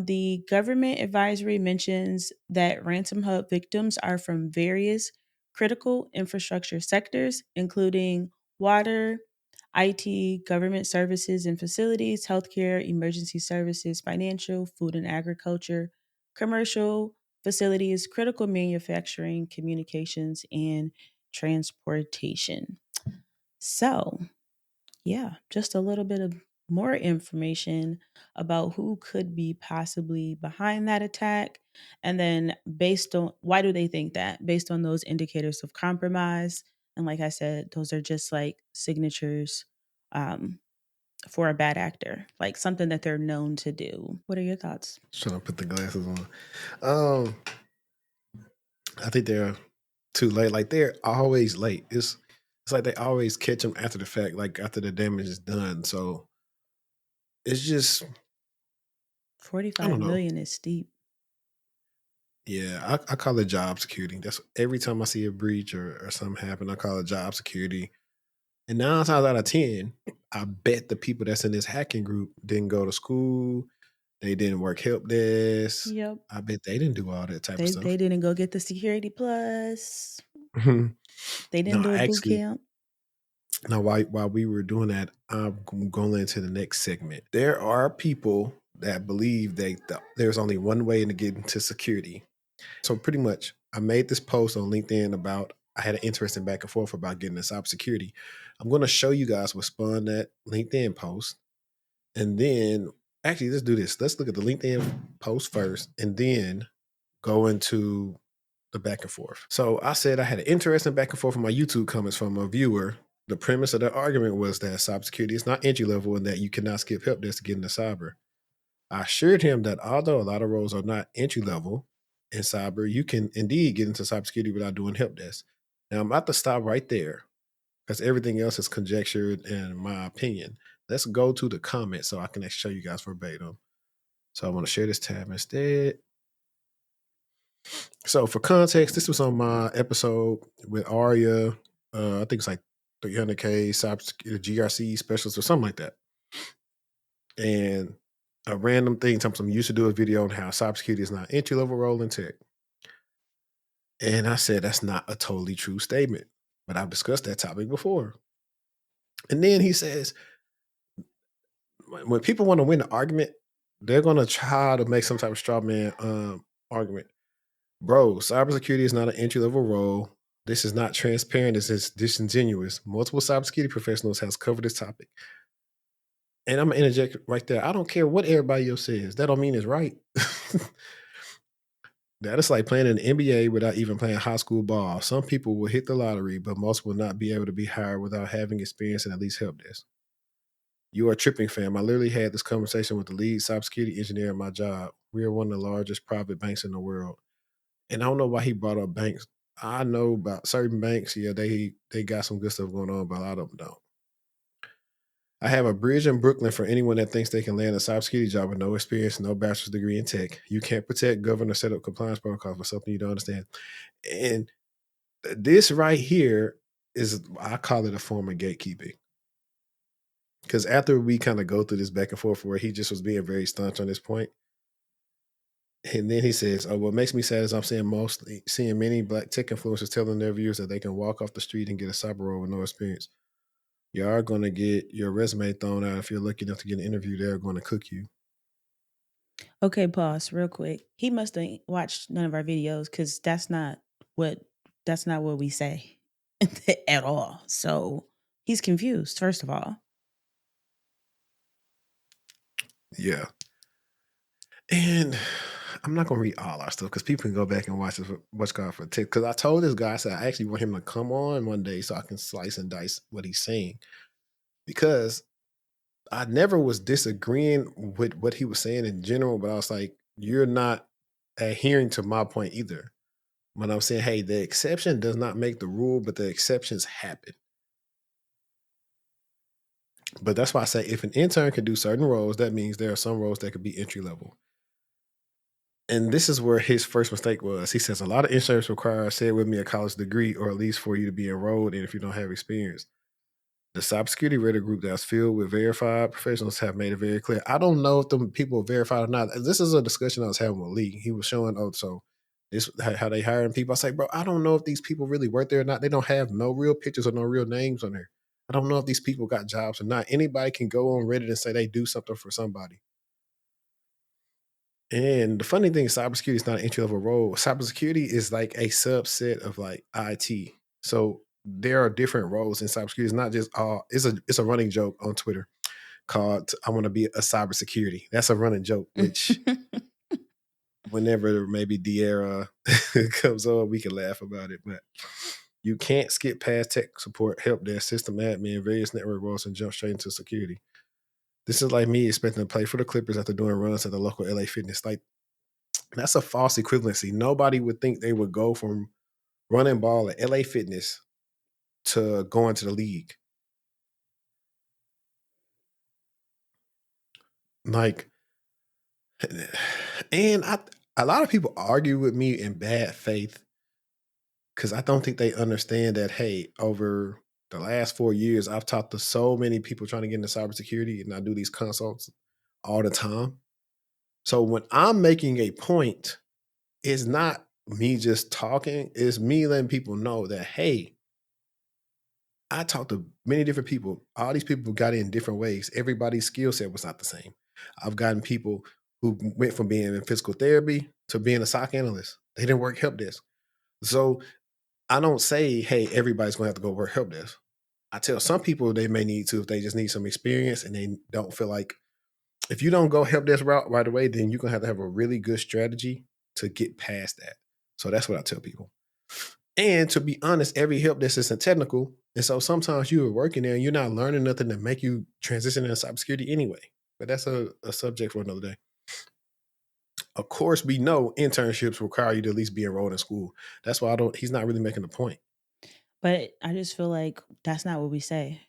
The government advisory mentions that Ransom Hub victims are from various critical infrastructure sectors, including water, IT, government services and facilities, healthcare, emergency services, financial, food and agriculture, commercial facilities, critical manufacturing, communications, and transportation. So, yeah, just a little bit of more information about who could be possibly behind that attack. And then, based on why do they think that? Based on those indicators of compromise. And like I said, those are just like signatures um, for a bad actor, like something that they're known to do. What are your thoughts? Just trying to put the glasses on. Um, I think they're too late. Like they're always late. It's like they always catch them after the fact, like after the damage is done. So it's just I don't 45 know. million is steep. Yeah, I call it job security. That's every time I see a breach or something happen, I call it job security. And 9 times out of 10, I bet the people that's in this hacking group didn't go to school. They didn't work help desk. Yep. I bet they didn't do all that type of They stuff. didn't go get the security plus. They didn't No, do a boot actually, camp. now while we were doing that, I'm going into the next segment. There are people that believe there's only one way to get into security. So pretty much, I made this post on LinkedIn about I had an interesting back and forth about getting into cybersecurity. I'm going to show you guys what spun that LinkedIn post, and then actually let's do this. Let's look at the LinkedIn post first, and then go into the back and forth. So I said I had an interesting back and forth in my YouTube comments from a viewer. The premise of the argument was that cybersecurity is not entry level and that you cannot skip help desk to get into cyber. I assured him that although a lot of roles are not entry level in cyber, you can indeed get into cybersecurity without doing help desk. Now I'm about to stop right there because everything else is conjectured and my opinion. Let's go to the comments so I can actually show you guys verbatim. So I want to share this tab instead. So for context, this was on my episode with Arya. I think it's like 300K cybersecurity GRC specialist or something like that. And a random thing, something used to do a video on how cybersecurity is not entry level role in tech. And I said that's not a totally true statement, but I've discussed that topic before. And then he says, when people want to win an argument, they're going to try to make some type of straw man argument. Bro, cybersecurity is not an entry level role. This is not transparent. This is disingenuous. Multiple cybersecurity professionals has covered this topic. And I'm gonna interject right there. I don't care what everybody else says. That don't mean it's right. That is like playing in the NBA without even playing high school ball. Some people will hit the lottery, but most will not be able to be hired without having experience in at least help desk. You are tripping, fam. I literally had this conversation with the lead cybersecurity engineer at my job. We are one of the largest private banks in the world. And I don't know why he brought up banks. I know about certain banks, yeah, they got some good stuff going on, but a lot of them don't. I have a bridge in Brooklyn for anyone that thinks they can land a cybersecurity job with no experience, no bachelor's degree in tech. You can't protect, govern, or set up compliance protocols for something you don't understand. And this right here is, I call it a form of gatekeeping. Because after we kind of go through this back and forth where he just was being very staunch on this point, and then he says, "Oh, what makes me sad is I'm seeing many black tech influencers telling their viewers that they can walk off the street and get a cyber role with no experience. You are going to get your resume thrown out if you're lucky enough to get an interview. They're going to cook you." Okay, pause real quick. He must have watched none of our videos because what that's not what we say at all. So he's confused, first of all. Yeah. And I'm not going to read all our stuff because people can go back and watch this, what's called for tech. Because I told this guy, I said, I actually want him to come on one day so I can slice and dice what he's saying. Because I never was disagreeing with what he was saying in general, but I was like, you're not adhering to my point either. When I'm saying, hey, the exception does not make the rule, but the exceptions happen. But that's why I say if an intern can do certain roles, that means there are some roles that could be entry level. And this is where his first mistake was. He says a lot of insurance require, say it with me, a college degree or at least for you to be enrolled in if you don't have experience. The cybersecurity Reddit group that's filled with verified professionals have made it very clear. I don't know if the people are verified or not. This is a discussion I was having with Lee. He was showing, oh, so this how they hiring people. I say, bro, I don't know if these people really work there or not. They don't have no real pictures or no real names on there. I don't know if these people got jobs or not. Anybody can go on Reddit and say they do something for somebody. And the funny thing is cybersecurity is not an entry level role. Cybersecurity is like a subset of like IT. So there are different roles in cybersecurity. It's not just it's a running joke on Twitter called I want to be a cybersecurity. That's a running joke, which whenever maybe Diera comes on, we can laugh about it. But you can't skip past tech support, help desk, system admin, various network roles, and jump straight into security. This is like me expecting to play for the Clippers after doing runs at the local LA fitness. Like, that's a false equivalency. Nobody would think they would go from running ball at LA Fitness to going to the league. Like, and a lot of people argue with me in bad faith because I don't think they understand that, hey, over the last 4 years, I've talked to so many people trying to get into cybersecurity, and I do these consults all the time. So when I'm making a point, it's not me just talking, it's me letting people know that, hey, I talked to many different people. All these people got in different ways. Everybody's skill set was not the same. I've gotten people who went from being in physical therapy to being a SOC analyst. They didn't work help desk. So I don't say, hey, everybody's going to have to go work help desk. I tell some people they may need to if they just need some experience and they don't feel like if you don't go help desk route right away, then you're going to have a really good strategy to get past that. So that's what I tell people. And to be honest, every help desk isn't technical. And so sometimes you are working there and you're not learning nothing to make you transition into cybersecurity anyway. But that's a subject for another day. Of course, we know internships require you to at least be enrolled in school. That's why he's not really making a point. But I just feel like that's not what we say.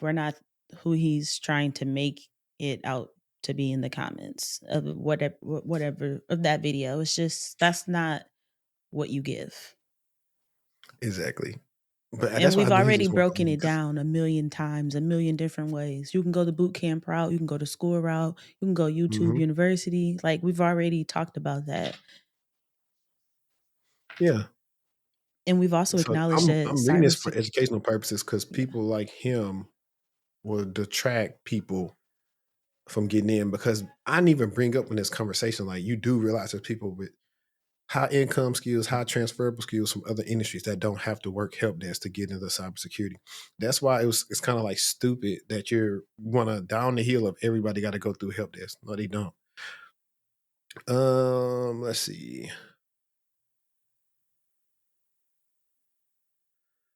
We're not who he's trying to make it out to be in the comments of whatever of that video. It's just that's not what you give. Exactly. But And that's why I we've knew he already was going to broken come in it because down a million times, a million different ways. You can go the boot camp route, you can go the school route, you can go YouTube hmm University. Like we've already talked about that. yeah. And we've also So acknowledged I'm that I'm reading this for cyber educational purposes because yeah. people like him will detract people from getting in because I didn't even bring up in this conversation, like you do realize there's people with high income skills, high transferable skills from other industries that don't have to work help desk to get into cybersecurity. That's why it's kind of like stupid that you're wanna down the hill of everybody got to go through help desk. No, they don't. Let's see.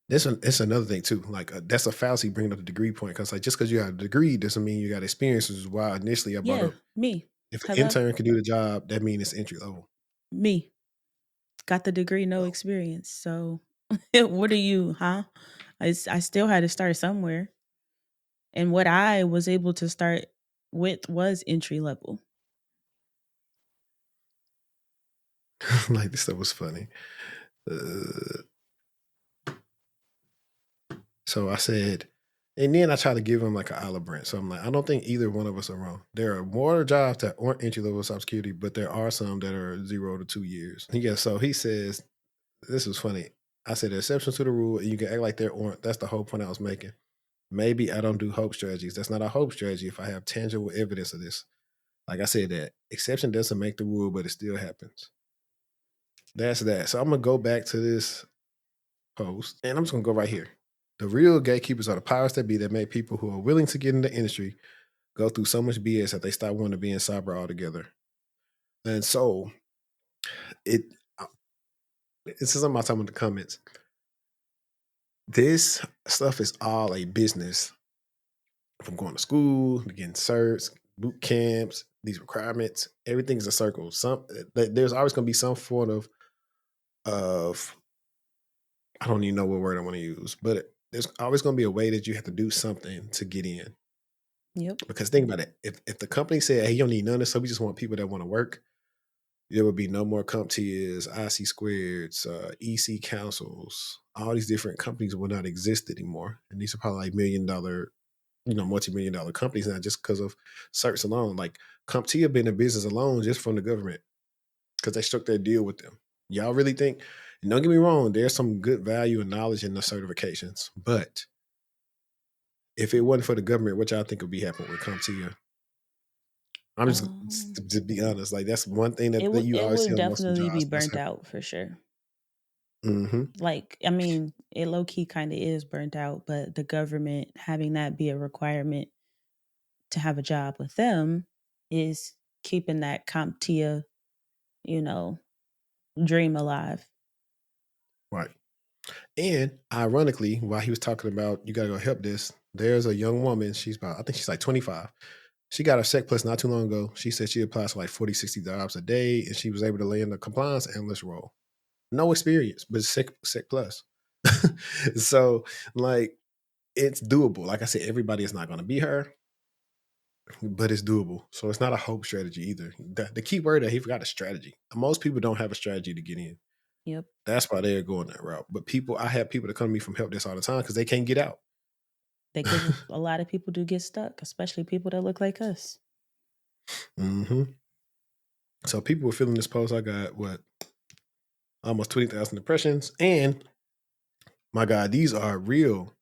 It's another thing too. Like that's a fallacy bringing up the degree point because like just because you have a degree doesn't mean you got experience. Which is why initially I brought Yeah, up me. if an Hello? intern can do the job, that means it's entry level. Me. Got the degree, no So, experience. So what are you, huh? I still had to start somewhere. And what I was able to start with was entry level. like this stuff was funny. Uh, So I said, and then I try to give him like a olive branch. So I'm like, I don't think either one of us are wrong. There are more jobs that aren't entry level cybersecurity, but there are some that are 0 to 2 years. Yeah. So he says, this was funny. I said, exceptions to the rule, and you can act like there aren't. That's the whole point I was making. Maybe I don't do hope strategies. That's not a hope strategy if I have tangible evidence of this. Like I said, that exception doesn't make the rule, but it still happens. That's that. So I'm gonna go back to this post, and I'm just gonna go right here. The real gatekeepers are the powers that be that make people who are willing to get in the industry go through so much BS that they stop wanting to be in cyber altogether. And so it this is something I talking about in the comments. This stuff is all a business from going to school, to getting certs, boot camps, these requirements, everything is a circle. There's always gonna be some form of I don't even know what word I want to use, but there's always gonna be a way that you have to do something to get in. Yep. Because think about it. If the company said, hey, you don't need none of this, so we just want people that want to work, there would be no more Comptias, IC squareds, EC councils. All these different companies will not exist anymore. And these are probably like $1 million, multi-million dollar companies now just because of certs alone. Like Comptia been in business alone just from the government because they struck their deal with them. Y'all really think, and don't get me wrong, there's some good value and knowledge in the certifications. But if it wasn't for the government, what y'all think would be happening with Comptia? I'm just Um, to be honest, like that's one thing that you it always see would on most of the definitely be jobs. That's burnt out for sure. mm-hmm. Like, I mean, it low key kind of is burnt out, but the government having that be a requirement to have a job with them is keeping that CompTIA, you know, dream alive. Right. And ironically, while he was talking about you gotta go help this, there's a young woman, I think she's like 25. She got her Sec Plus not too long ago. She said she applies for like 40, 60 jobs a day, and she was able to land a compliance analyst role. No experience, but Sec Plus. So, like, it's doable. Like I said, everybody is not gonna be her. but it's doable. So it's not a hope strategy either. The key word that he forgot is strategy. Most people don't have a strategy to get in. Yep. That's why they're going that route. But I have people that come to me from Helpdesk all the time because they can't get out. Because a lot of people do get stuck, especially people that look like us. Mm-hmm. So people were feeling this post. I got almost 20,000 impressions. And my God, these are real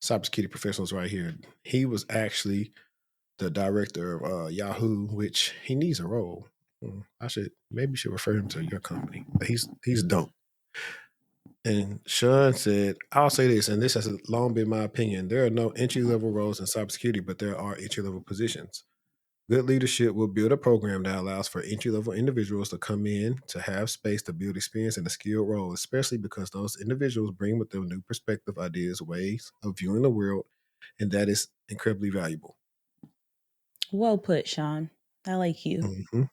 cybersecurity professionals right here. He was actually the director of Yahoo, which he needs a role. I should refer him to your company. But he's dope. And Sean said, I'll say this, and this has long been my opinion. There are no entry level roles in cybersecurity, but there are entry level positions. Good leadership will build a program that allows for entry level individuals to come in to have space to build experience in a skilled role, especially because those individuals bring with them new perspective, ideas, ways of viewing the world, and that is incredibly valuable. Well put, Sean. I like you. Mm-hmm.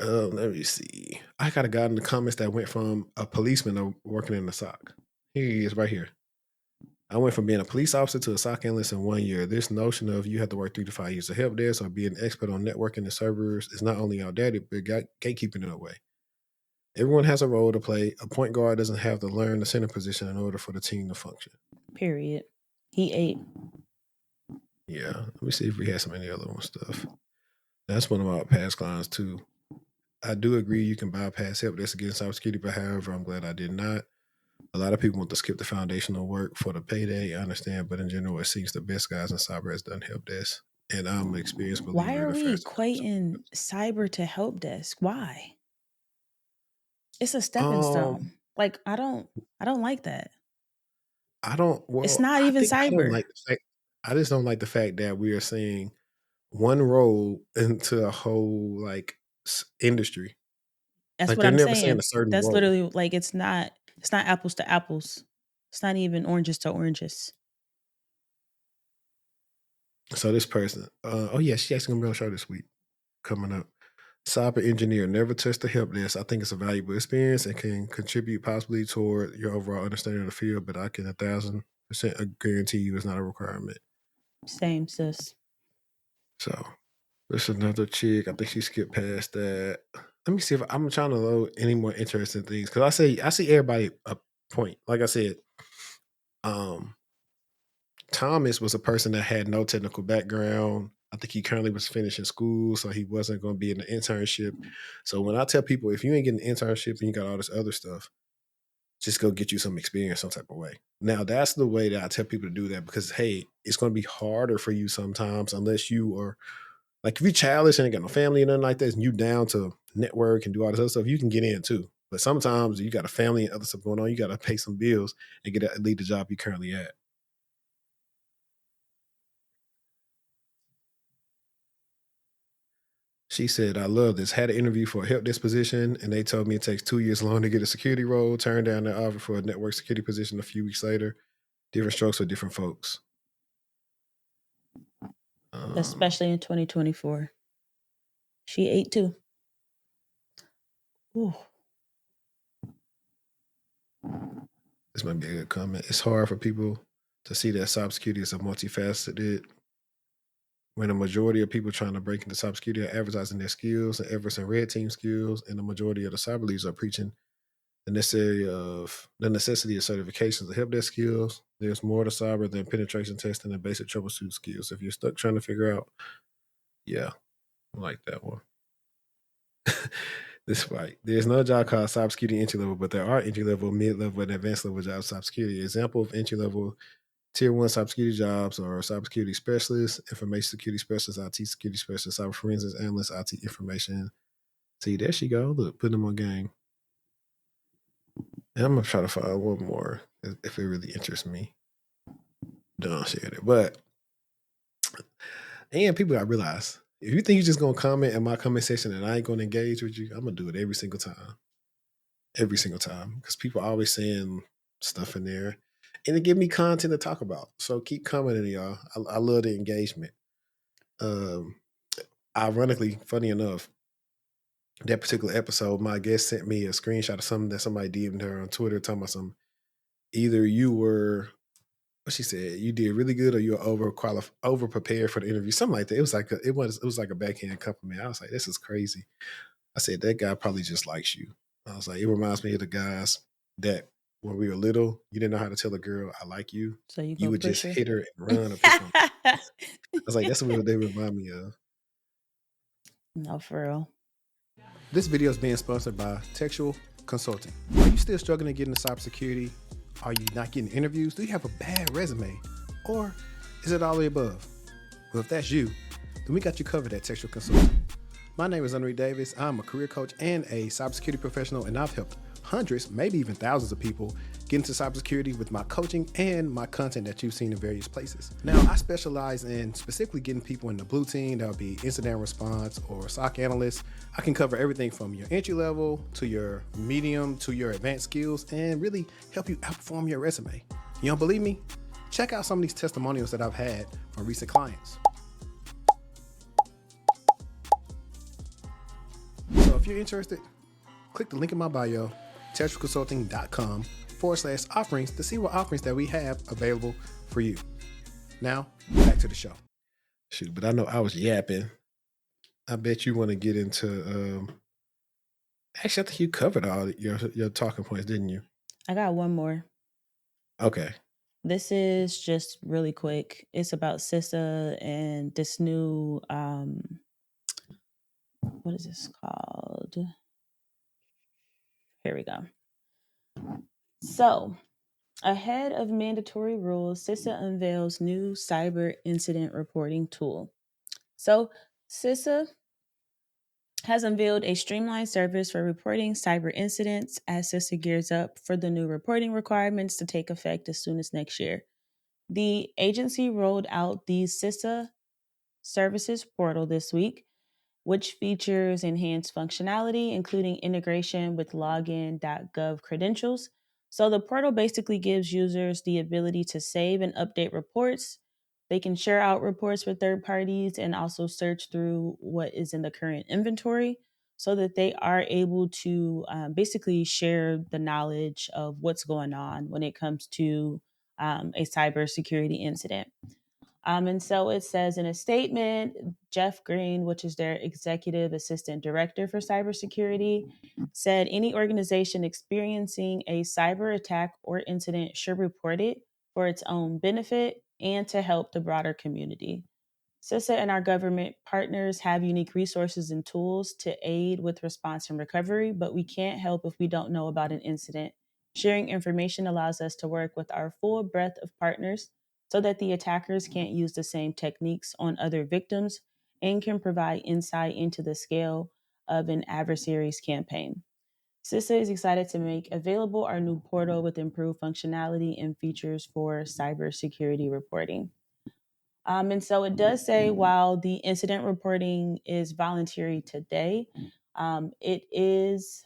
Let me see. I got a guy in the comments that went from a policeman to working in the SOC. Here he is right here. I went from being a police officer to a SOC analyst in 1 year. This notion of you have to work 3 to 5 years to help desk or be an expert on networking and servers is not only outdated, but gatekeeping in a way. Everyone has a role to play. A point guard doesn't have to learn the center position in order for the team to function. Period. He ate. Yeah. Let me see if we have some any other one stuff. That's one of our past clients too. I do agree you can bypass help desk against cybersecurity, but however, I'm glad I did not. A lot of people want to skip the foundational work for the payday. I understand, but in general, it seems the best guys in cyber has done help desk. And I'm an experienced Why believer are in the we fastest equating cyber to help desk? Why? It's a stepping Um, stone. Like I don't like that. I don't. It's Well, not I even think I don't cyber. like the fact. I just don't like the fact that we are seeing one role into a whole industry. That's Like what they're I'm never saying a saying. certain That's role. literally like it's not apples to apples. It's not even oranges to oranges. So this person, oh yeah, she's actually gonna be on the show this week coming up. Cyber engineer never touched the help desk. I think it's a valuable experience and can contribute possibly toward your overall understanding of the field, but I can 1,000% guarantee you it's not a requirement. Same, sis. So there's another chick. I think she skipped past that. Let me see if I'm trying to load any more interesting things because I see everybody a point. Like I said, um, Thomas was a person that had no technical background. I think he currently was finishing school, so he wasn't going to be in an internship. So when I tell people, if you ain't getting an internship and you got all this other stuff, just go get you some experience some type of way. Now that's the way that I tell people to do that because hey, it's going to be harder for you sometimes unless you are like if you're childish and ain't got no family and nothing like that, and you down to network and do all this other stuff, you can get in too. But sometimes you got a family and other stuff going on, you got to pay some bills and lead the job you currently at. She said, I love this. Had an interview for a help desk position, and they told me it takes 2 years long to get a security role. Turned down the offer for a network security position a few weeks later. Different strokes for different folks. Especially in 2024. She ate too. Ooh. This might be a good comment. It's hard for people to see that cybersecurity is a multifaceted. When the majority of people trying to break into cybersecurity are advertising their skills and efforts and red team skills, and the majority of the cyber leaders are preaching the necessity of certifications to help their skills. There's more to cyber than penetration testing and basic troubleshoot skills. If you're stuck trying to figure out, yeah, I like that one. This right. There's no job called cybersecurity entry level, but there are entry level, mid level, and advanced level jobs cybersecurity. Example of entry level tier one cybersecurity jobs are cybersecurity specialists, information security specialists, IT security specialists, cyber forensics analysts, IT information. See, there she go. Look, put them on game. And I'm gonna try to find one more if it really interests me. Don't share it. But and people gotta realize if you think you're just gonna comment in my comment section and I ain't gonna engage with you, I'm gonna do it every single time. Every single time. Because people are always saying stuff in there. And it give me content to talk about. So keep commenting, y'all. I love the engagement. Um, ironically, funny enough, that particular episode, my guest sent me a screenshot of something that somebody DM'd her on Twitter talking about some either you were what she said, you did really good or you were over prepared for the interview. Something like that. It was like a backhand compliment. I was like, this is crazy. I said, that guy probably just likes you. I was like, it reminds me of the guys that when we were little, you didn't know how to tell a girl, I like you. So you You go would just push her. hit her and run or pick on her. I was like, that's what they remind me of. No, for real. This video is being sponsored by TechTual Consulting. Are you still struggling to get into cybersecurity? Are you not getting interviews? Do you have a bad resume? Or is it all the above? Well, if that's you, then we got you covered at TechTual Consulting. My name is Henri Davis. I'm a career coach and a cybersecurity professional, and I've helped hundreds, maybe even thousands of people get into cybersecurity with my coaching and my content that you've seen in various places. Now, I specialize in specifically getting people in the blue team. That would be incident response or SOC analyst. I can cover everything from your entry level to your medium to your advanced skills and really help you outperform your resume. You don't believe me? Check out some of these testimonials that I've had from recent clients. So if you're interested, click the link in my bio, techtualconsulting.com/offerings to see what offerings that we have available for you. Now, back to the show. Shoot, but I know I was yapping. I bet you want to get into, actually, I think you covered all your talking points, didn't you? I got one more. Okay. This is just really quick. It's about CISA and this new, what is this called? Here we go. So, ahead of mandatory rules, CISA unveils new cyber incident reporting tool. So, CISA has unveiled a streamlined service for reporting cyber incidents as CISA gears up for the new reporting requirements to take effect as soon as next year. The agency rolled out the CISA services portal this week, which features enhanced functionality, including integration with login.gov credentials. So the portal basically gives users the ability to save and update reports. They can share out reports with third parties and also search through what is in the current inventory so that they are able to basically share the knowledge of what's going on when it comes to a cybersecurity incident. And so it says in a statement, Jeff Green, which is their executive assistant director for cybersecurity, said any organization experiencing a cyber attack or incident should report it for its own benefit and to help the broader community. CISA and our government partners have unique resources and tools to aid with response and recovery, but we can't help if we don't know about an incident. Sharing information allows us to work with our full breadth of partners so that the attackers can't use the same techniques on other victims and can provide insight into the scale of an adversary's campaign. CISA is excited to make available our new portal with improved functionality and features for cybersecurity reporting. And so it does say while the incident reporting is voluntary today, it is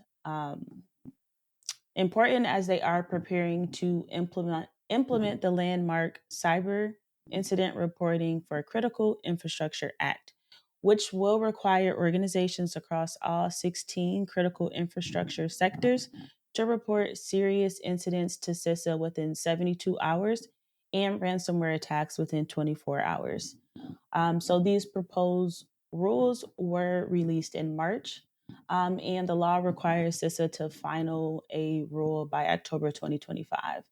important as they are preparing to implement the landmark Cyber Incident Reporting for Critical Infrastructure Act, which will require organizations across all 16 critical infrastructure sectors to report serious incidents to CISA within 72 hours and ransomware attacks within 24 hours. So these proposed rules were released in March, and the law requires CISA to final a rule by October 2025.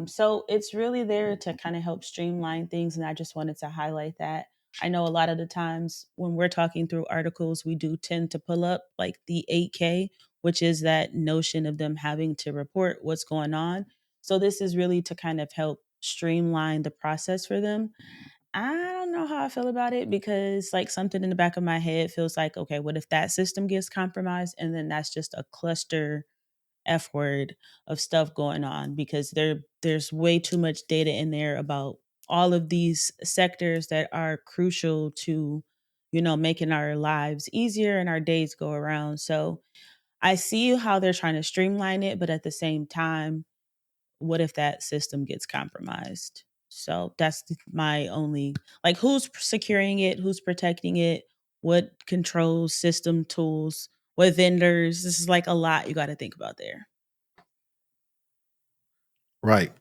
So it's really there to kind of help streamline things, and I just wanted to highlight that. I know a lot of the times when we're talking through articles, we do tend to pull up like the 8K, which is that notion of them having to report what's going on. So this is really to kind of help streamline the process for them. I don't know how I feel about it because like something in the back of my head feels like, okay, what if that system gets compromised and then that's just a cluster F word of stuff going on because there's way too much data in there about all of these sectors that are crucial to, making our lives easier and our days go around. So I see how they're trying to streamline it, but at the same time, what if that system gets compromised? So that's my only like who's securing it, who's protecting it, what controls system tools, what vendors. This is like a lot you got to think about there. Right.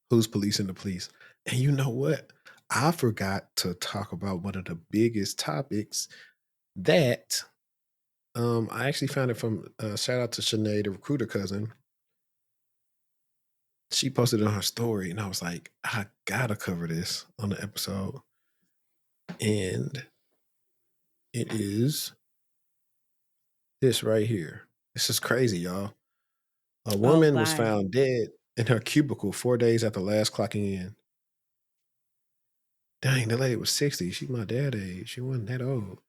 Who's policing the police? And you know what? I forgot to talk about one of the biggest topics that I actually found it from shout out to Shanae, the recruiter cousin. She posted it on her story, and I was like, I gotta cover this on the episode. And it is this right here. This is crazy, y'all. A Oh, woman was bye. found dead in her cubicle 4 days after last clocking in. Dang, that lady was 60. She my dad age. She wasn't that old.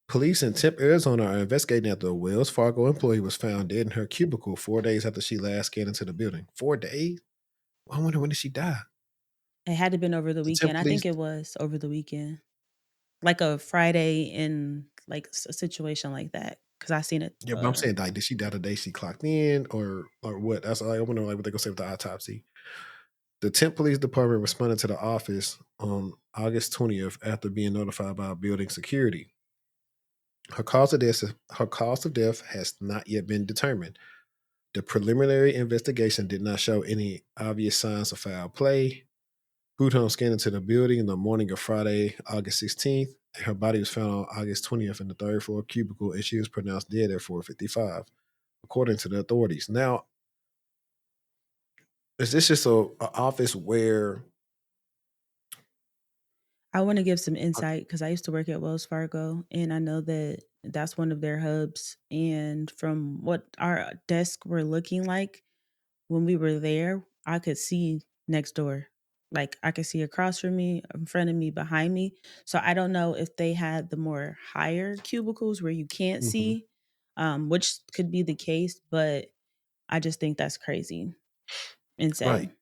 Police in Tempe, Arizona are investigating after a Wells Fargo employee was found dead in her cubicle 4 days after she last scanned into the building. 4 days? I wonder when did she die? It had to been over the The Tempe weekend. I police. think it was over the weekend. Like a Friday in like a situation like that. Cause I seen it. Yeah, but I'm saying like, did she die the day she clocked in, or what? That's like, I wonder like what they gonna say with the autopsy. The Tempe Police Department responded to the office on August 20th after being notified by building security. Her cause of death has not yet been determined. The preliminary investigation did not show any obvious signs of foul play. Food Home scanned into the building in the morning of Friday, August 16th. Her body was found on August 20th in the third floor cubicle, and she was pronounced dead at 4:55, according to the authorities. Now, is this just a office where? I want to give some insight because I used to work at Wells Fargo and I know that that's one of their hubs. And from what our desks were looking like when we were there, I could see next door. Like I could see across from me, in front of me, behind me. So I don't know if they had the more higher cubicles where you can't Mhm. see, which could be the case, but I just think that's crazy. Right. Insane.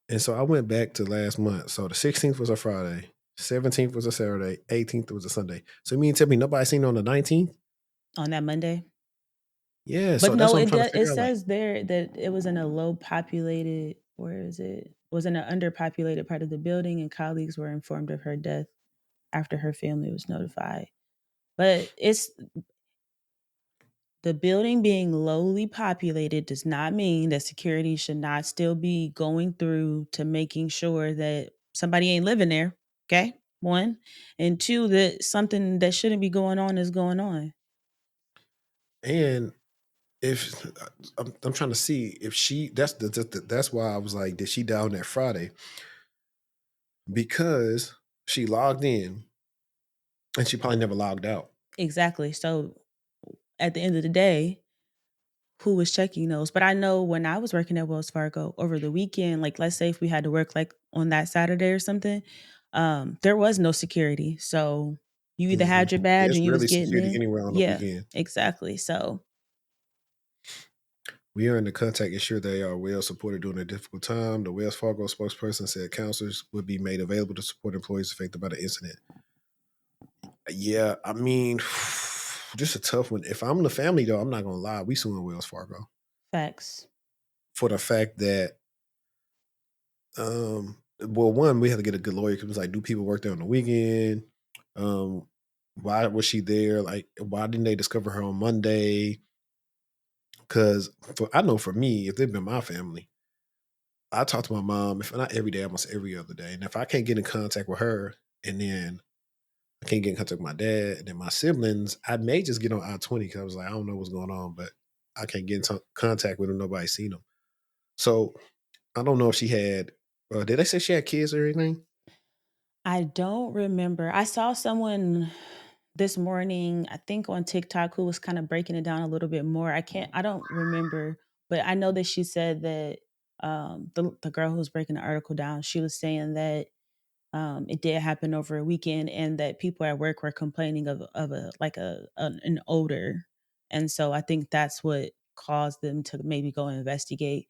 And so I went back to last month. So the 16th was a Friday, 17th was a Saturday, 18th was a Sunday. So you mean tell me nobody seen it on the 19th? On that Monday. Yeah, But so that's no, what I'm it trying to does. It figure out. Like, says there that it was in a low populated. Where is it? Was in an underpopulated part of the building, and colleagues were informed of her death after her family was notified. But it's the building being lowly populated does not mean that security should not still be going through to making sure that somebody ain't living there. Okay, one, and two, that something that shouldn't be going on is going on. and if I'm trying to see if she that's why I was like, did she die on that Friday? Because she logged in and she probably never logged out. Exactly. So at the end of the day, who was checking those. But I know when I was working at Wells Fargo over the weekend, like let's say if we had to work like on that Saturday or something, there was no security. So you either Hmm. had your Yeah, badge it's and you was rarely getting security in. anywhere on the Yeah, weekend. exactly. So We are in the contact ensure they are well supported during a difficult time. The Wells Fargo spokesperson said counselors would be made available to support employees affected by the incident. Yeah, I mean, just a tough one. If I'm the family, though, I'm not gonna lie. We suing Wells Fargo facts. for the fact that, well, one, we had to get a good lawyer because it was like, do people work there on the weekend? Um, why was she there? Like, why didn't they discover her on Monday? Because I know for me, if they've been my family, I talk to my mom, if not every day, almost every other day. And if I can't get in contact with her, and then I can't get in contact with my dad, and then my siblings, I may just get on I-20 because I was like, I don't know what's going on, but I can't get in contact with them. Nobody's seen them. So I don't know if she had, did they say she had kids or anything? I don't remember. I saw someone this morning, I think on TikTok, who was kind of breaking it down a little bit more. I don't remember, but I know that she said that the girl who was breaking the article down, she was saying that it did happen over a weekend, and that people at work were complaining of a like an odor, and so I think that's what caused them to maybe go investigate.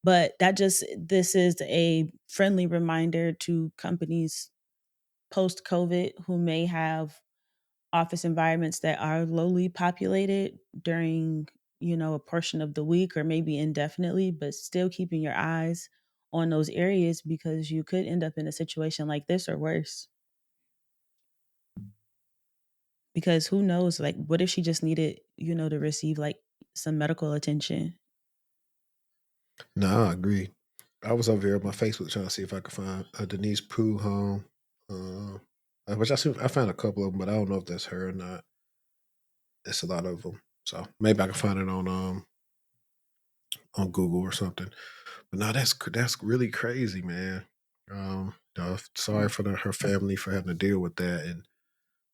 But this is a friendly reminder to companies post COVID who may have office environments that are lowly populated during a portion of the week or maybe indefinitely, but still keeping your eyes on those areas because you could end up in a situation like this or worse. Because who knows, like, what if she just needed, to receive like some medical attention? No, I agree. I was over here on my Facebook trying to see if I could find Denise Pooh home, which I found a couple of them, but I don't know if that's her or not. It's a lot of them, so maybe I can find it on Google or something. But no, that's really crazy, man. Sorry for her family for having to deal with that, and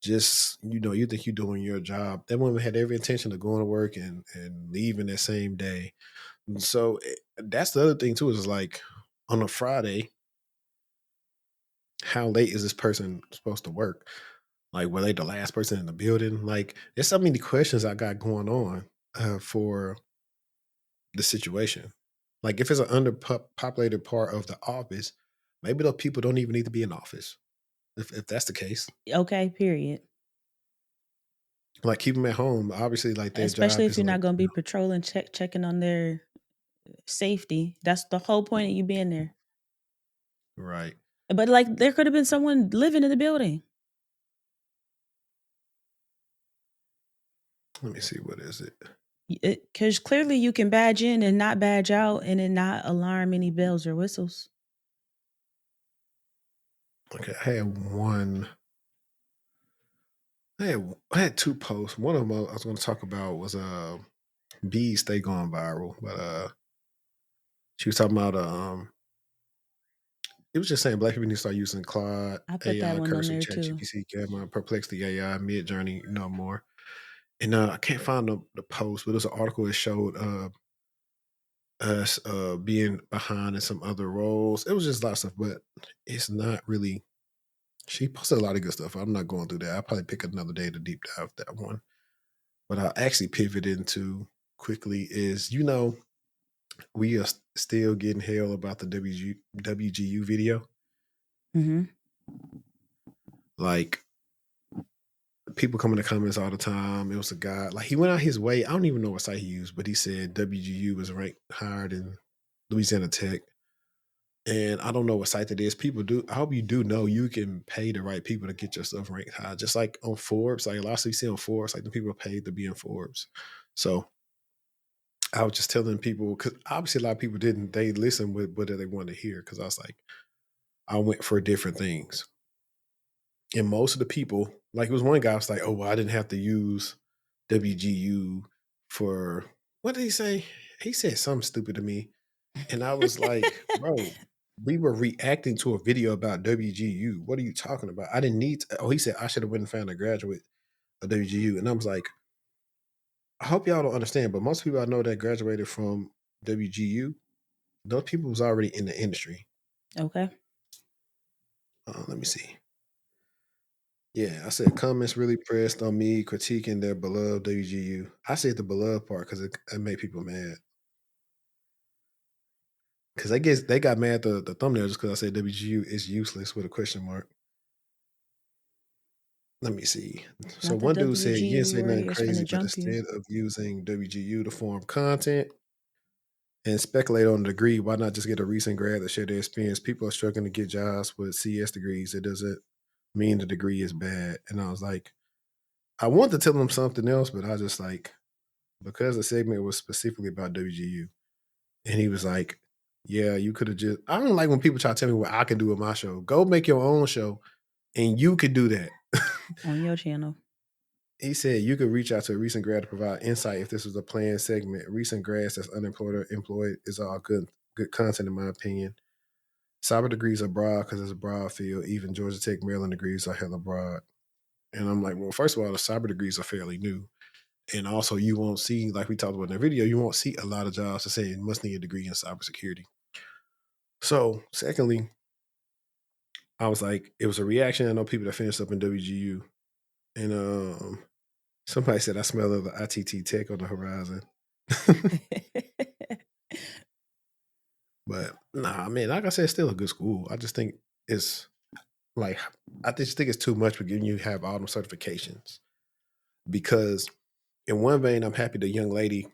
just you think you're doing your job. That woman had every intention of going to work and leaving that same day. And so that's the other thing too is like on a Friday, how late is this person supposed to work? Like, were they the last person in the building? Like, there's so many questions I got going on for the situation. Like, if it's an underpopulated part of the office, maybe those people don't even need to be in office. If that's the case, Okay, period. like keep them at home. Obviously, like their Especially job if is you're like not going to be patrolling, checking on their safety. That's the whole point of you being there. right. But like, there could have been someone living in the building. Let me see, what is it? Because clearly you can badge in and not badge out and then not alarm any bells or whistles. Okay, I had one. I had two posts. One of them I was going to talk about was bees stay going viral, but she was talking about it was just saying black people need to start using Claude I put that AI, one on Cursor, there too. ChatGPT, Gamma, Perplexity AI, Mid Journey, no more. And I can't find the post, but there's an article that showed us being behind in some other roles. It was just a lot of stuff, but it's not really. She posted a lot of good stuff. I'm not going through that. I'll probably pick another day to deep dive that one. But I'll actually pivot into quickly is we are still getting hell about the WGU video. Mm-hmm. Like people come in the comments all the time. It was a guy like he went out his way. I don't even know what site he used, but he said WGU was ranked higher than Louisiana Tech. And I don't know what site that is. People do. I hope you do know you can pay the right people to get your stuff ranked high. Just like on Forbes, like a lot of you see on Forbes, like the people are paid to be in Forbes. So I was just telling people because obviously a lot of people didn't. They listened with what they wanted to hear because I was like, I went for different things. And most of the people, like it was one guy was like, "Oh, well, I didn't have to use WGU for what did he say? He said something stupid to me, and I was like, bro, we were reacting to a video about WGU. What are you talking about? I didn't need." Oh, he said I should have went and found a graduate of WGU, and I was like, I hope y'all don't understand, but most people I know that graduated from WGU, those people was already in the industry. Okay. Let me see. Yeah, I said comments really pressed on me critiquing their beloved WGU. I said the beloved part because it made people mad. Because I guess they got mad at the thumbnail just because I said WGU is useless with a question mark. Let me see. So Not the one dude said you didn't WGU say nothing warriors crazy, finna but jump you. instead of using WGU to form content and speculate on the degree, why not just get a recent grad to share their experience? People are struggling to get jobs with CS degrees. It doesn't mean the degree is bad. And I was like, I want to tell them something else, but I just like because the segment was specifically about WGU. And he was like, yeah, you could have just I don't like when people try to tell me what I can do with my show. Go make your own show and you could do that. On your channel. He said you could reach out to a recent grad to provide insight if this was a planned segment. Recent grads that's unemployed or employed is all good content in my opinion. Cyber degrees are broad because it's a broad field. Even Georgia Tech, Maryland degrees are hella broad. And I'm like, well, first of all, the cyber degrees are fairly new. And also, you won't see, like we talked about in the video, you won't see a lot of jobs that say you must need a degree in cybersecurity. So, secondly, I was like, it was a reaction. I know people that finished up in WGU. And somebody said, I smell the ITT tech on the horizon. But nah, man, like I said, it's still a good school. I just think it's like, I just think it's too much for giving you have all them certifications. Because in one vein, I'm happy the young lady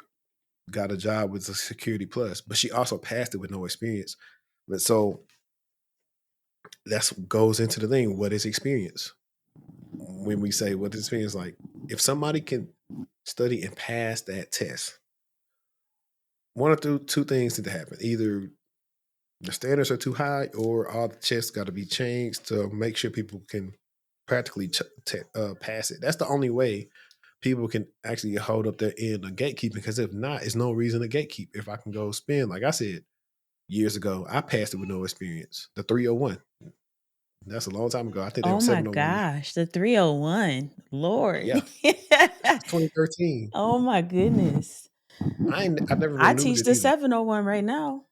got a job with the Security Plus, but she also passed it with no experience. But so that's goes into the thing. What is experience? When we say what is experience, like if somebody can study and pass that test, one or two things need to happen. Either The standards are too high, or all the checks got to be changed to make sure people can practically pass it. That's the only way people can actually hold up their end of gatekeeping. Because if not, it's no reason to gatekeep. If I can go spend, like I said years ago, I passed it with no experience. The 301. That's a long time ago. I think they Oh were my 701 now. gosh, the 301. Lord. Yeah, this was 2013. Oh my goodness. I never I renewed teach it the either. 701 right now.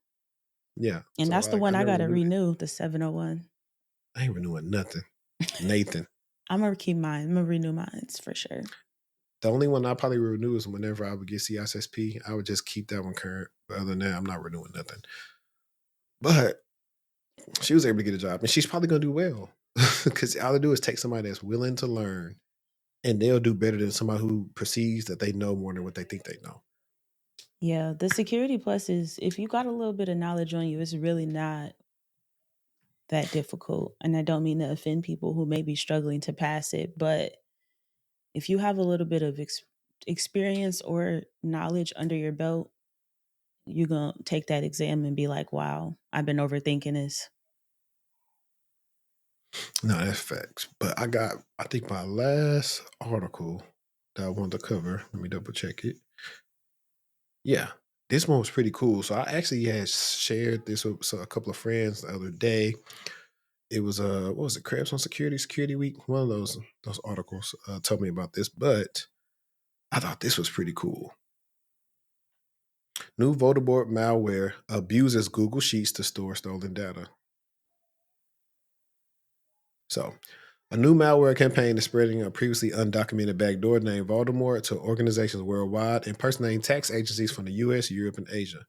Yeah, And so that's the like I one I never gotta renewed it. renew, the 701. I ain't renewing nothing. Nathan. I'm gonna keep mine. I'm gonna renew mine for sure. The only one I probably renew is whenever I would get CISSP. I would just keep that one current. But other than that, I'm not renewing nothing. But she was able to get a job, and she's probably gonna do well because all they do is take somebody that's willing to learn, and they'll do better than somebody who perceives that they know more than what they think they know. Yeah, the security plus is if you got a little bit of knowledge on you, it's really not that difficult. And I don't mean to offend people who may be struggling to pass it, but if you have a little bit of experience or knowledge under your belt, you're going to take that exam and be like, wow, I've been overthinking this. No, that's facts. But I think my last article that I wanted to cover. Let me double check it. Yeah, this one was pretty cool. So I actually had shared this with a couple of friends the other day. It was what was it? Crabs on Security Week. One of those articles told me about this, but I thought this was pretty cool. New Voldemort malware abuses Google Sheets to store stolen data. So, a new malware campaign is spreading a previously undocumented backdoor named Voldemort to organizations worldwide, impersonating tax agencies from the US, Europe, and Asia.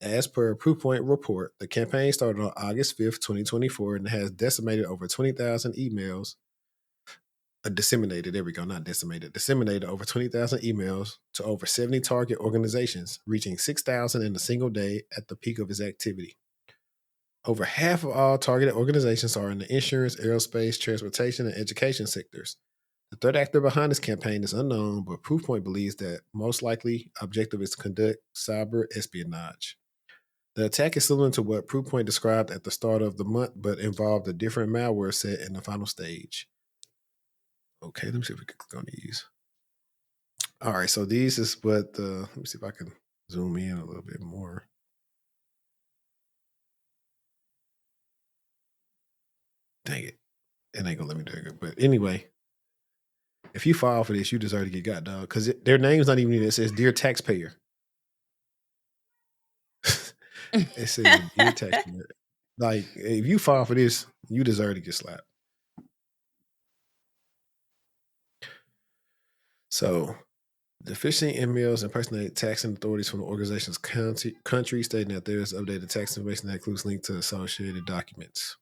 As per a Proofpoint report, the campaign started on August 5th, 2024, and has decimated over 20,000 emails. Disseminated, there we go, not decimated. Disseminated over 20,000 emails to over 70 target organizations, reaching 6,000 in a single day at the peak of its activity. Over half of all targeted organizations are in the insurance, aerospace, transportation, and education sectors. The third actor behind this campaign is unknown, but Proofpoint believes that most likely objective is to conduct cyber espionage. The attack is similar to what Proofpoint described at the start of the month, but involved a different malware set in the final stage. Okay, let me see if we can click on these. All right, so these is what let me see if I can zoom in a little bit more. Dang it. It ain't gonna let me do it. But anyway, if you fall for this, you deserve to get got, dog. Because their name's not even in it. It says Dear Taxpayer. It says Dear Taxpayer. Like, if you fall for this, you deserve to get slapped. So the phishing emails impersonate taxing authorities from the organization's country, stating that there is updated tax information that includes links to associated documents.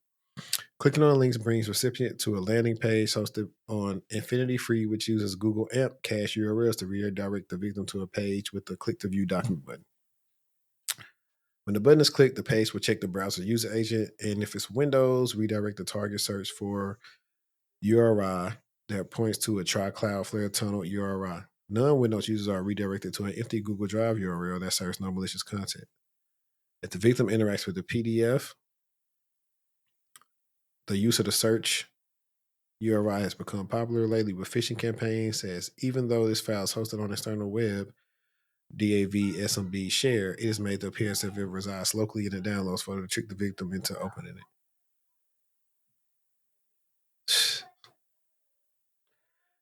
Clicking on the links brings recipient to a landing page hosted on Infinity Free, which uses Google AMP cache URLs to redirect the victim to a page with the click to view document button. When the button is clicked, the page will check the browser user agent, and if it's Windows, redirect the target search for URI that points to a Try Cloudflare tunnel URI. Non-Windows users are redirected to an empty Google Drive URL that serves no malicious content. If the victim interacts with the PDF, the use of the search URI has become popular lately with phishing campaigns, as even though this file is hosted on external web, DAV SMB share, it is made to appear as if it resides locally in the downloads folder to trick the victim into opening it.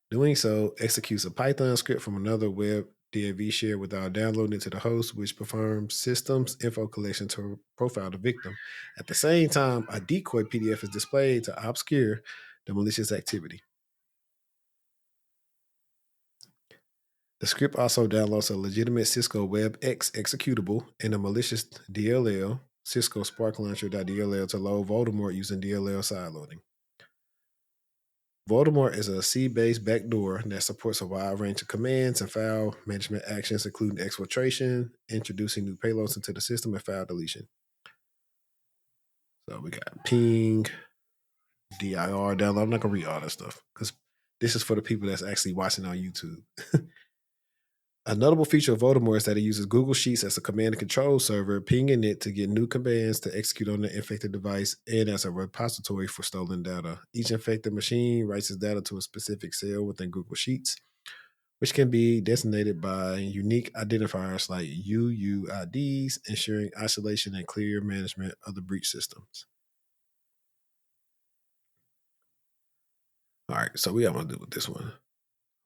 Doing so executes a Python script from another web DAV share without downloading it to the host, which performs systems info collection to profile the victim. At the same time, a decoy PDF is displayed to obscure the malicious activity. The script also downloads a legitimate Cisco WebEx executable and a malicious DLL, Cisco Spark Launcher.dll, to load Voldemort using DLL sideloading. Voldemort is a C-based backdoor that supports a wide range of commands and file management actions, including exfiltration, introducing new payloads into the system, and file deletion. So we got ping, dir, download. I'm not going to read all that stuff because this is for the people that's actually watching on YouTube. A notable feature of Voldemort is that it uses Google Sheets as a command and control server, pinging it to get new commands to execute on the infected device and as a repository for stolen data. Each infected machine writes its data to a specific cell within Google Sheets, which can be designated by unique identifiers like UUIDs, ensuring isolation and clear management of the breach systems. All right, so we got to do with this one.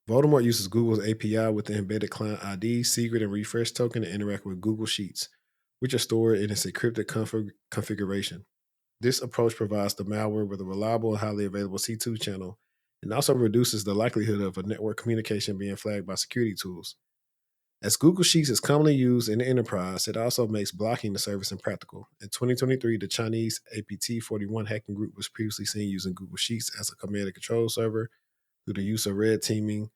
Voldemort uses Google's API with the embedded client ID, secret, and refresh token to interact with Google Sheets, which are stored in its encrypted configuration. This approach provides the malware with a reliable and highly available C2 channel and also reduces the likelihood of a network communication being flagged by security tools. As Google Sheets is commonly used in the enterprise, it also makes blocking the service impractical. In 2023, the Chinese APT41 hacking group was previously seen using Google Sheets as a command and control server through the use of red teaming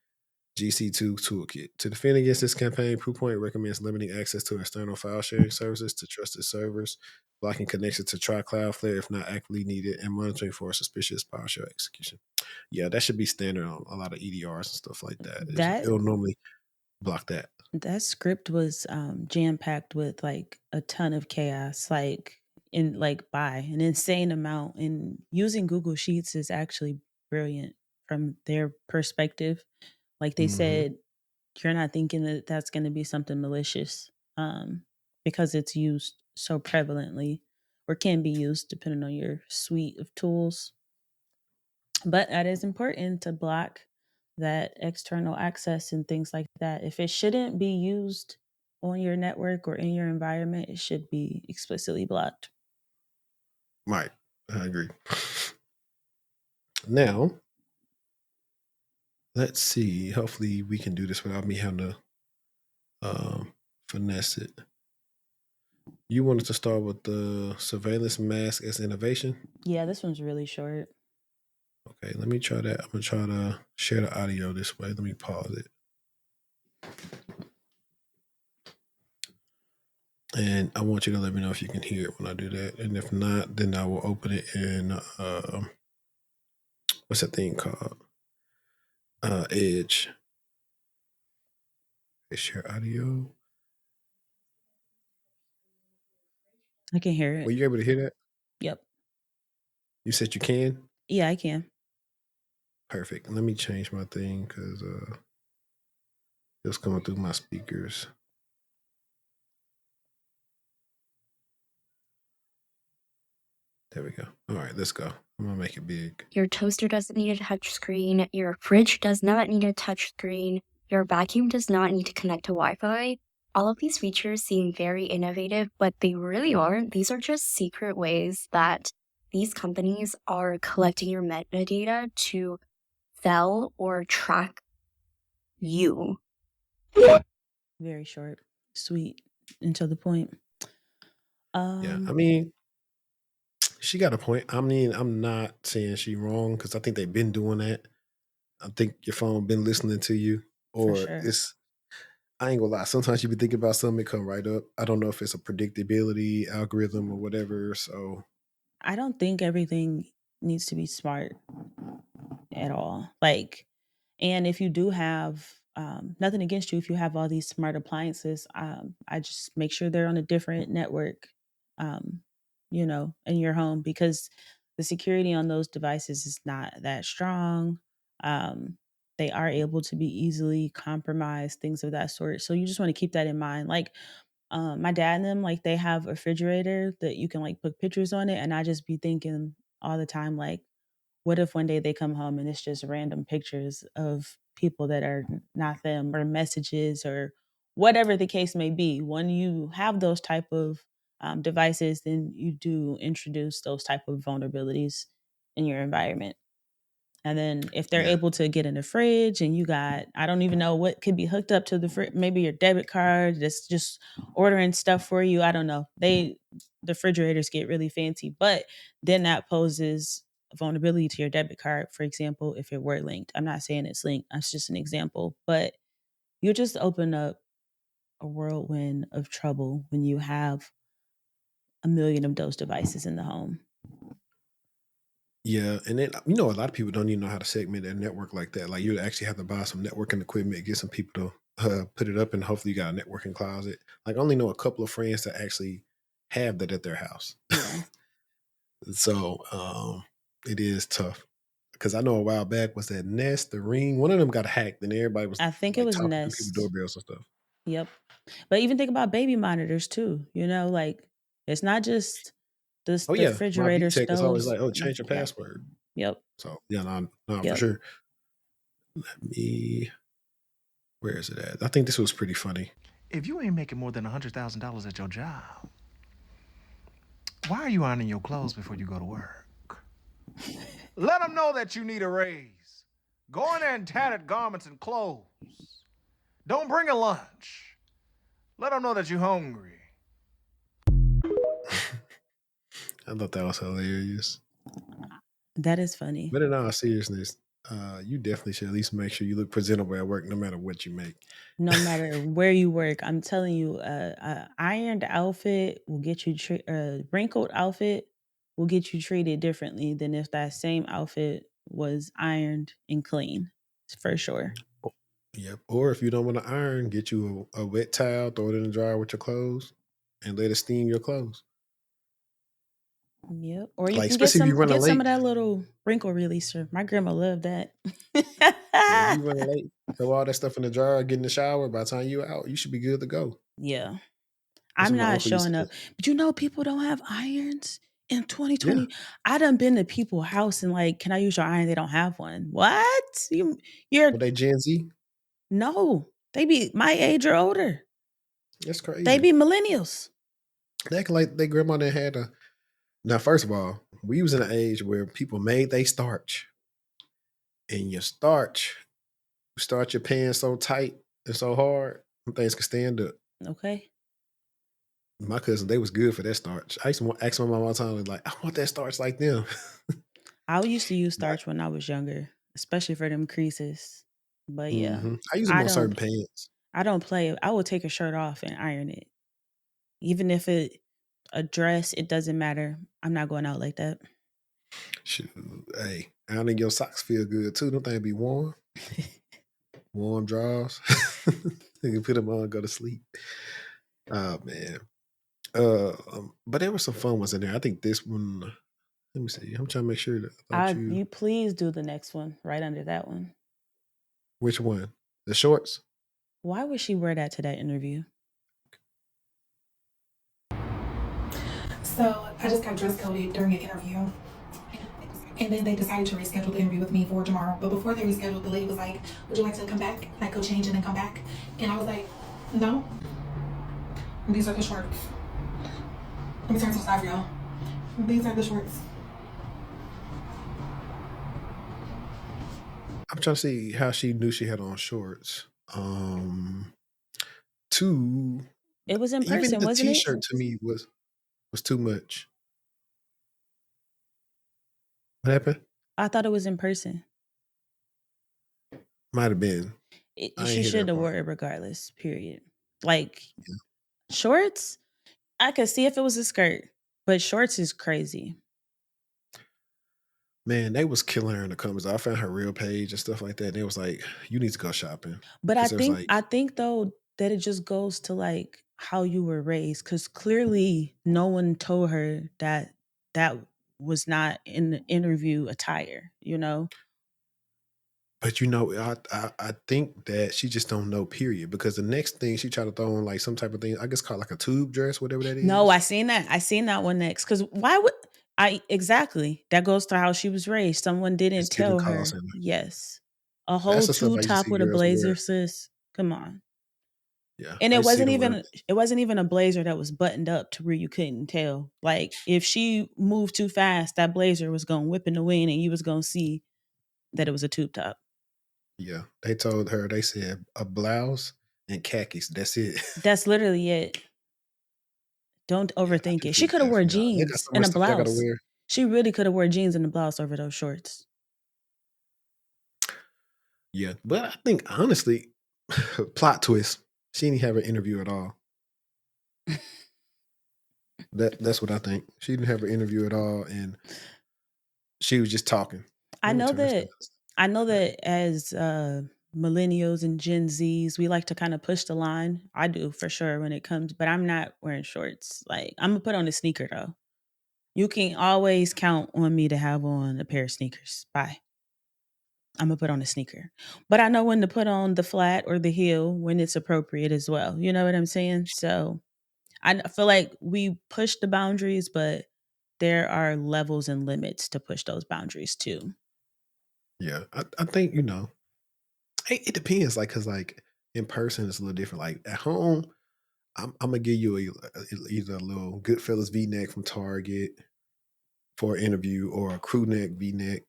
GC2 toolkit. To defend against this campaign, Proofpoint recommends limiting access to external file sharing services to trusted servers, blocking connection to try Cloudflare if not actively needed, and monitoring for suspicious PowerShell execution. Yeah, that should be standard on a lot of EDRs and stuff like that. That It'll normally block that. that script was jam packed with like a ton of chaos, like in like by an insane amount. And using Google Sheets is actually brilliant from their perspective. Like they Hmm. said, you're not thinking that that's going to be something malicious, because it's used so prevalently or can be used depending on your suite of tools. But that is important to block that external access and things like that. If it shouldn't be used on your network or in your environment, it should be explicitly blocked. Right. I agree. Now, let's see. Hopefully, we can do this without me having to finesse it. You wanted to start with the surveillance mask as innovation? Yeah, this one's really short. Okay, let me try that. I'm gonna try to share the audio this way. Let me pause it. And I want you to let me know if you can hear it when I do that. And if not, then I will open it in what's that thing called? Edge. Okay, share audio. I can hear Were it. you able to hear that? Yep. You said you can? Yeah, I can. Perfect. Let me change my thing because it's coming through my speakers. There we go. All right, let's go. I'm gonna make it big. Your toaster doesn't need a touch screen. Your fridge does not need a touch screen. Your vacuum does not need to connect to Wi-Fi. All of these features seem very innovative, but they really aren't. These are just secret ways that these companies are collecting your metadata to sell or track you. Very short, sweet, and to the point. Yeah, I Um, mean, she got a point. I mean, I'm not saying she wrong because I think they've been doing that. I think your phone been listening to you, for or sure. it's. I ain't gonna lie. Sometimes you be thinking about something, it come right up. I don't know if it's a predictability algorithm or whatever. So I don't think everything needs to be smart at all. Like, and if you do have nothing against you, if you have all these smart appliances, I just make sure they're on a different network, um, in your home because the security on those devices is not that strong. Um, they are able to be easily compromised, things of that sort. So you just want to keep that in mind. Like my dad and them, like they have a refrigerator that you can like put pictures on it, and I just be thinking all the time, like, what if one day they come home and it's just random pictures of people that are not them or messages or whatever the case may be? When you have those type of devices, then you do introduce those type of vulnerabilities in your environment. And then if they're yeah, able to get in the fridge and you got, I don't even know what could be hooked up to the fridge, maybe your debit card that's just ordering stuff for you. I don't know. The refrigerators get really fancy, but then that poses a vulnerability to your debit card, for example, if it were linked. I'm not saying it's linked, that's just an example, but you just open up a whirlwind of trouble when you have a million of those devices in the home. yeah, and then a lot of people don't even know how to segment their network like that. Like you actually have to buy some networking equipment, get some people put it up, and hopefully you got a networking closet. Like, I only know a couple of friends that actually have that at their house. Yeah. So it is tough. Because I know a while back was that Nest, the Ring, one of them got hacked, and everybody was I think it like was talking through people's Nest. doorbells and stuff. Yep. But even think about baby monitors too. Like it's not just Oh the yeah, my refrigerator, VTech is always stoves. like, "Oh, change your Yeah. password." Yep. So yeah, no, for Yep. sure. Let me. Where is it at? I think this was pretty funny. If you ain't making more than $100,000 at your job, why are you ironing your clothes before you go to work? Let them know that you need a raise. Go in there in tattered garments and clothes. Don't bring a lunch. Let them know that you're hungry. I thought that was hilarious. That is funny. But in all seriousness, you definitely should at least make sure you look presentable at work, no matter what you make. No matter where you work, I'm telling you, ironed outfit will get you wrinkled outfit will get you treated differently than if that same outfit was ironed and clean, for sure. Yep. Or if you don't want to iron, get you a wet towel, throw it in the dryer with your clothes, and let it steam your clothes. Yep. Or you Like, can get especially if you're running some late. of that little wrinkle releaser. My grandma loved that. Yeah, if you running late, throw all that stuff in the dryer, get in the shower. By the time you out, you should be good to go. Yeah. That's I'm what my not uncle used showing to up. do. But people don't have irons in Yeah. 2020. I done been to people's house and like, can I use your iron? They don't have one. What? You're Were they Gen Z? no. They be my age or older. That's They crazy. be millennials. They act like their grandma didn't had a. Now, first of all, we was in an age where people made they starch, and your starch, you start your pants so tight and so hard, them things can stand up. Okay. My cousin, they was good for that starch. I used to ask my mom all the time, like, I want that starch like them. I used to use starch when I was younger, especially for them creases. But yeah, I use them I on certain don't pants. I don't play. I will take a shirt off and iron it. Even if a dress, it doesn't matter. I'm not going out like that. Shoot, hey, I don't think your socks feel good too. Don't they be warm? Warm drawers. You can put them on and go to sleep. Oh man. But there were some fun ones in there. I think this one. Let me see. I'm trying to make sure that I thought you. You please do the next one right under that one. Which one? The shorts. Why would she wear that to that interview? So I just got dress coded during an interview. And then they decided to reschedule the interview with me for tomorrow. But before they rescheduled, the lady was like, would you like to come back? Like, go change and then come back? And I was like, no. These are the shorts. Let me turn to the side for y'all. These are the shorts. I'm trying to see how she knew she had on shorts. Two. It was in Even person, the wasn't it? T-shirt to me was too much. What happened? I thought it was in person. Might have been. She should have wore it regardless, period. Like, shorts, I could see if it was a skirt, but shorts is crazy. Man, they was killing her in the comments. I found her real page and stuff like that. And it was like, you need to go shopping. But I think like, though that it just goes to like how you were raised, because clearly no one told her that was not in the interview attire, But I think that she just don't know, period. Because the next thing she tried to throw on like some type of thing, I guess called like a tube dress, whatever that is. No, I seen that. I seen that one next. Because why would exactly that goes to how she was raised. Someone didn't tell her. Yes, a whole tube top with a blazer, sis. Come on. Yeah, and it wasn't even a blazer that was buttoned up to where you couldn't tell. Like if she moved too fast, that blazer was gonna whip in the wind, and you was gonna see that it was a tube top. Yeah, they told her. They said a blouse and khakis. That's it. That's literally it. Don't overthink it. She could have wore jeans and a blouse. She really could have wore jeans and a blouse over those shorts. Yeah, but I think honestly, plot twist. She didn't have an interview at all. That's what I think. She didn't have an interview at all, and she was just talking. I know that as millennials and Gen Zs, we like to kind of push the line. I do for sure when it comes, but I'm not wearing shorts. Like, I'm gonna put on a sneaker though. You can always count on me to have on a pair of sneakers. Bye. I'm gonna put on a sneaker. But I know when to put on the flat or the heel when it's appropriate as well. You know what I'm saying? So feel like we push the boundaries, but there are levels and limits to push those boundaries too. Yeah, I think it depends. Like, cause like in person it's a little different. Like at home, I'm gonna give you either a little Goodfellas V-neck from Target for an interview, or a crew neck V-neck,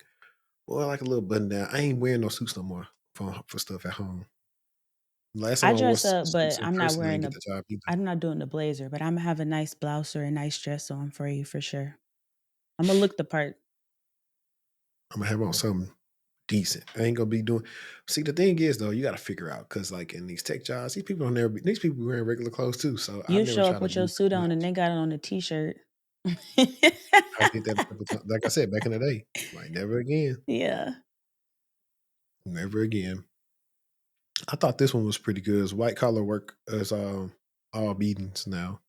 or like a little button down. I ain't wearing no suits no more for stuff at home. Last time I I wore dress up, suits but in I'm not person, I didn't wearing get a the job either. I'm not doing the blazer, but I'm gonna have a nice blouse or a nice dress on for you for sure. I'm gonna look the part. I'm gonna have on something decent. I ain't gonna be doing. See, the thing is though, you got to figure out, because like in these tech jobs, these people wearing regular clothes too. So I You never show try up to with your do too suit on and much. they got it on a t-shirt. I did that a couple times. Like I said back in the day, like never again, Yeah. never again. I thought this one was pretty good. It's white collar work as all meetings now.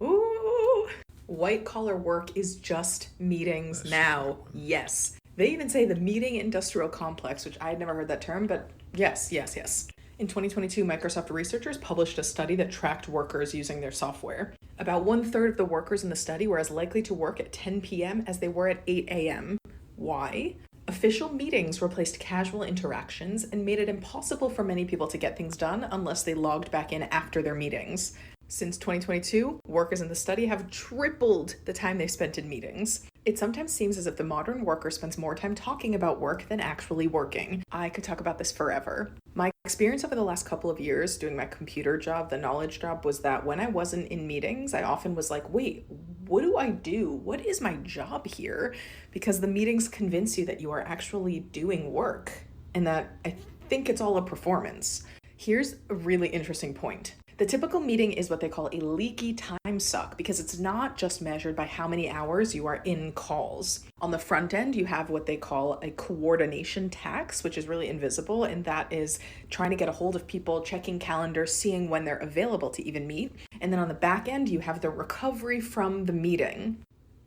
Ooh, white collar work is just meetings That's the right now. one. Yes. They even say the meeting industrial complex, which I had never heard that term, but yes, yes, yes. In 2022, Microsoft researchers published a study that tracked workers using their software. About 1/3 of the workers in the study were as likely to work at 10 p.m. as they were at 8 a.m. Why? Official meetings replaced casual interactions and made it impossible for many people to get things done unless they logged back in after their meetings. Since 2022, workers in the study have tripled the time they spent in meetings. It sometimes seems as if the modern worker spends more time talking about work than actually working. I could talk about this forever. My experience over the last couple of years doing my computer job, the knowledge job, was that when I wasn't in meetings, I often was like, wait, what do I do? What is my job here? Because the meetings convince you that you are actually doing work and that I think it's all a performance. Here's a really interesting point. The typical meeting is what they call a leaky time suck, because it's not just measured by how many hours you are in calls. On the front end, you have what they call a coordination tax, which is really invisible, and that is trying to get a hold of people, checking calendars, seeing when they're available to even meet. And then on the back end, you have the recovery from the meeting,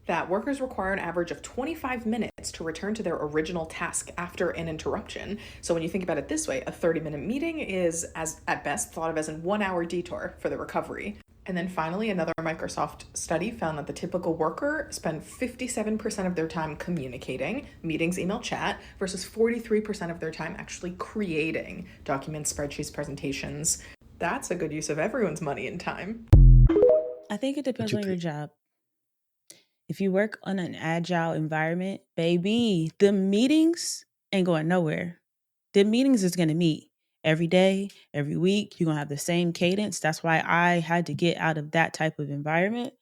that workers require an average of 25 minutes to return to their original task after an interruption. So when you think about it this way, a 30-minute meeting is, as at best, thought of as a 1-hour detour for the recovery. And then finally, another Microsoft study found that the typical worker spent 57% of their time communicating, meetings, email, chat, versus 43% of their time actually creating documents, spreadsheets, presentations. That's a good use of everyone's money and time. I think it What depends you on your think? job. If you work on an agile environment, baby, the meetings ain't going nowhere. The meetings is going to meet every day, every week. You're going to have the same cadence. That's why I had to get out of that type of environment.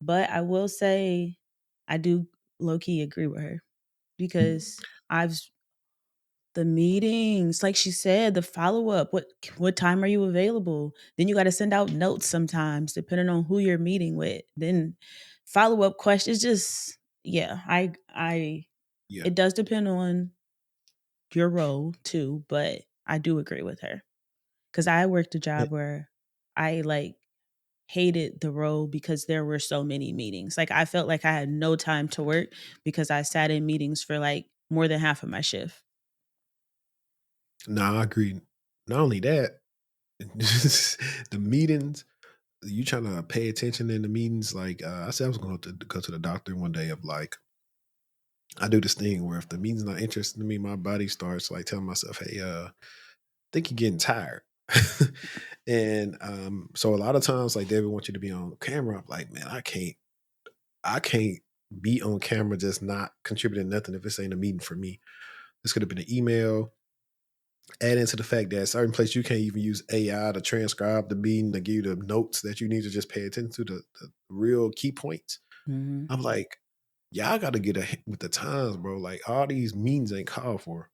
But I will say, I do low key agree with her, because the meetings, like she said, the follow up. What time are you available? Then you got to send out notes sometimes, depending on who you're meeting with. Then follow up questions. Just yeah, I Yeah. it does depend on your role too, but I do agree with her, because I worked a Yeah. job where I like hated the role because there were so many meetings. Like I felt like I had no time to work because I sat in meetings for like more than half of my shift. No, I agree. Not only that, the meetings, you trying to pay attention in the meetings. Like I said, I was going to go to the doctor one day of like, I do this thing where if the meeting's not interesting to me, my body starts like telling myself, hey, I think you're getting tired. And so a lot of times, like David wants you to be on camera. I'm like, man, I can't be on camera just not contributing nothing if this ain't a meeting for me. This could have been an email. Add into the fact that certain places you can't even use AI to transcribe the meeting to give you the notes that you need to just pay attention to the real key points. Mm-hmm. I'm like, y'all got to get ahead with the times, bro. Like all these meetings ain't called for,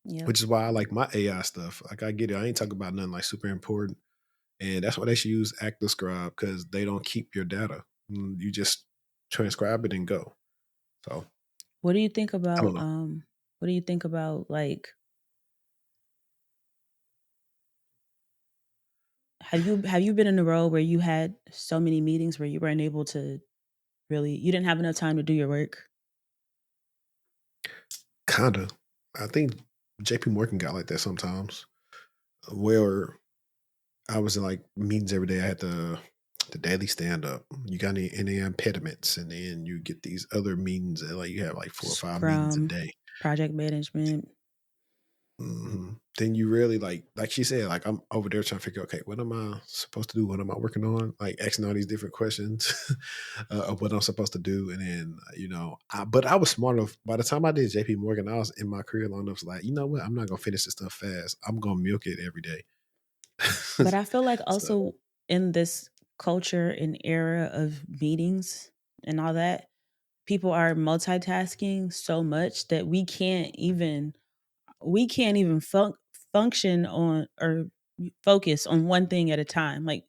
Yep. which is why I like my AI stuff. Like I get it. I ain't talking about nothing like super important. And that's why they should use ActiveScribe, because they don't keep your data. You just transcribe it and go. So What do you think I don't about know. what do you think about like have you been in a role where you had so many meetings where you weren't able to you didn't have enough time to do your work? Kinda. I think JP Morgan got like that sometimes. Where I was in like meetings every day. I had the daily stand up. You got any impediments, and then you get these other meetings, and like you have like 4 or 5 meetings a Scrum, day. project management. Then you really like she said, like I'm over there trying to figure, okay, what am I supposed to do? What am I working on? Like asking all these different questions of what I'm supposed to do. And then, but I was smart enough. By the time I did JP Morgan, I was in my career long enough to like, you know what? I'm not going to finish this stuff fast. I'm going to milk it every day. But I feel like So, also in this culture and era of meetings and all that, people are multitasking so much that we can't even function on or focus on one thing at a time. Like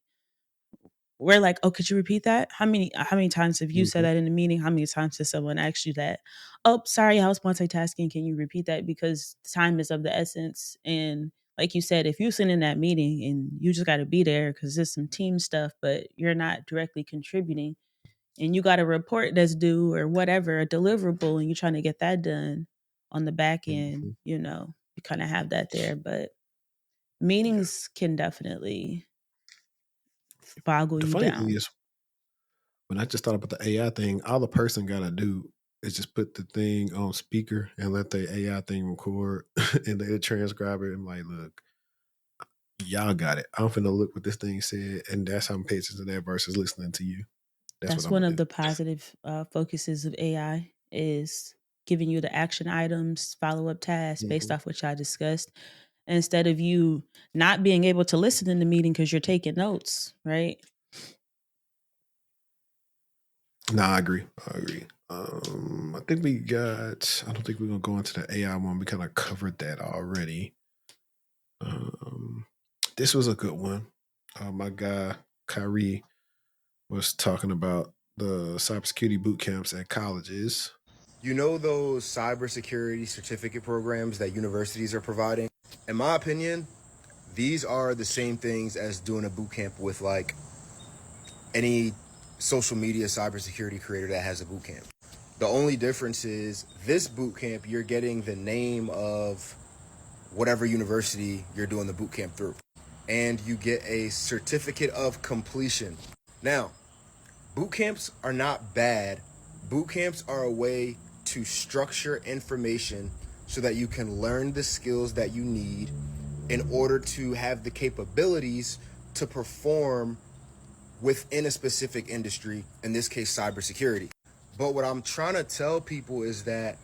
we're like, oh, could you repeat that? How many times have you said mhm, that in a meeting? How many times has someone asked you that? Oh, sorry, I was multitasking. Can you repeat that? Because time is of the essence. And like you said, if you sit in that meeting and you just got to be there because there's some team stuff, but you're not directly contributing, and you got a report that's due or whatever, a deliverable, and you're trying to get that done on the back end, mhm. you kind of have that there. But Yeah. meetings can definitely boggle The you funny thing down. is, when I just thought about the AI thing, all the person got to do is just put the thing on speaker and let the AI thing record and the transcriber. And like, look, y'all got it. I'm finna look what this thing said, and that's how I'm paying attention to that versus listening to you. That's what That's I'm one gonna of do. the positive focuses of AI is giving you the action items, follow up tasks based Mhm. off what y'all discussed, instead of you not being able to listen in the meeting because you're taking notes, right? No, I agree. I agree. I think we got. I don't think we're gonna go into the AI one. We kind of covered that already. Um, this was a good one. My guy Kyrie was talking about the cybersecurity boot camps at colleges. You know those cybersecurity certificate programs that universities are providing? In my opinion, these are the same things as doing a boot camp with like any social media cybersecurity creator that has a boot camp. The only difference is this boot camp, you're getting the name of whatever university you're doing the boot camp through, and you get a certificate of completion. Now, boot camps are not bad. Boot camps are a way to structure information so that you can learn the skills that you need in order to have the capabilities to perform within a specific industry, in this case, cybersecurity. But what I'm trying to tell people is that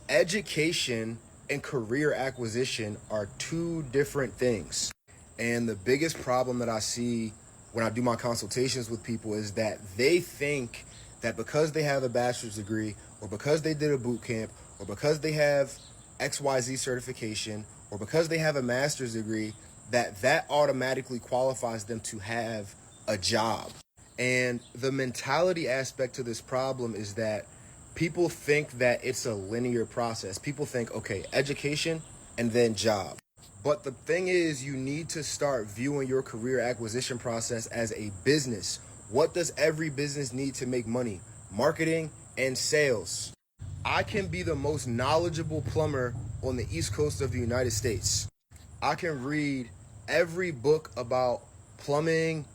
education and career acquisition are two different things. And the biggest problem that I see when I do my consultations with people is that they think that because they have a bachelor's degree or because they did a boot camp or because they have XYZ certification or because they have a master's degree, that automatically qualifies them to have a job. And the mentality aspect to this problem is that people think that it's a linear process. People think, okay, education and then job. But the thing is, you need to start viewing your career acquisition process as a business. What does every business need to make money? Marketing and sales. I can be the most knowledgeable plumber on the East Coast of the United States. I can read every book about plumbing,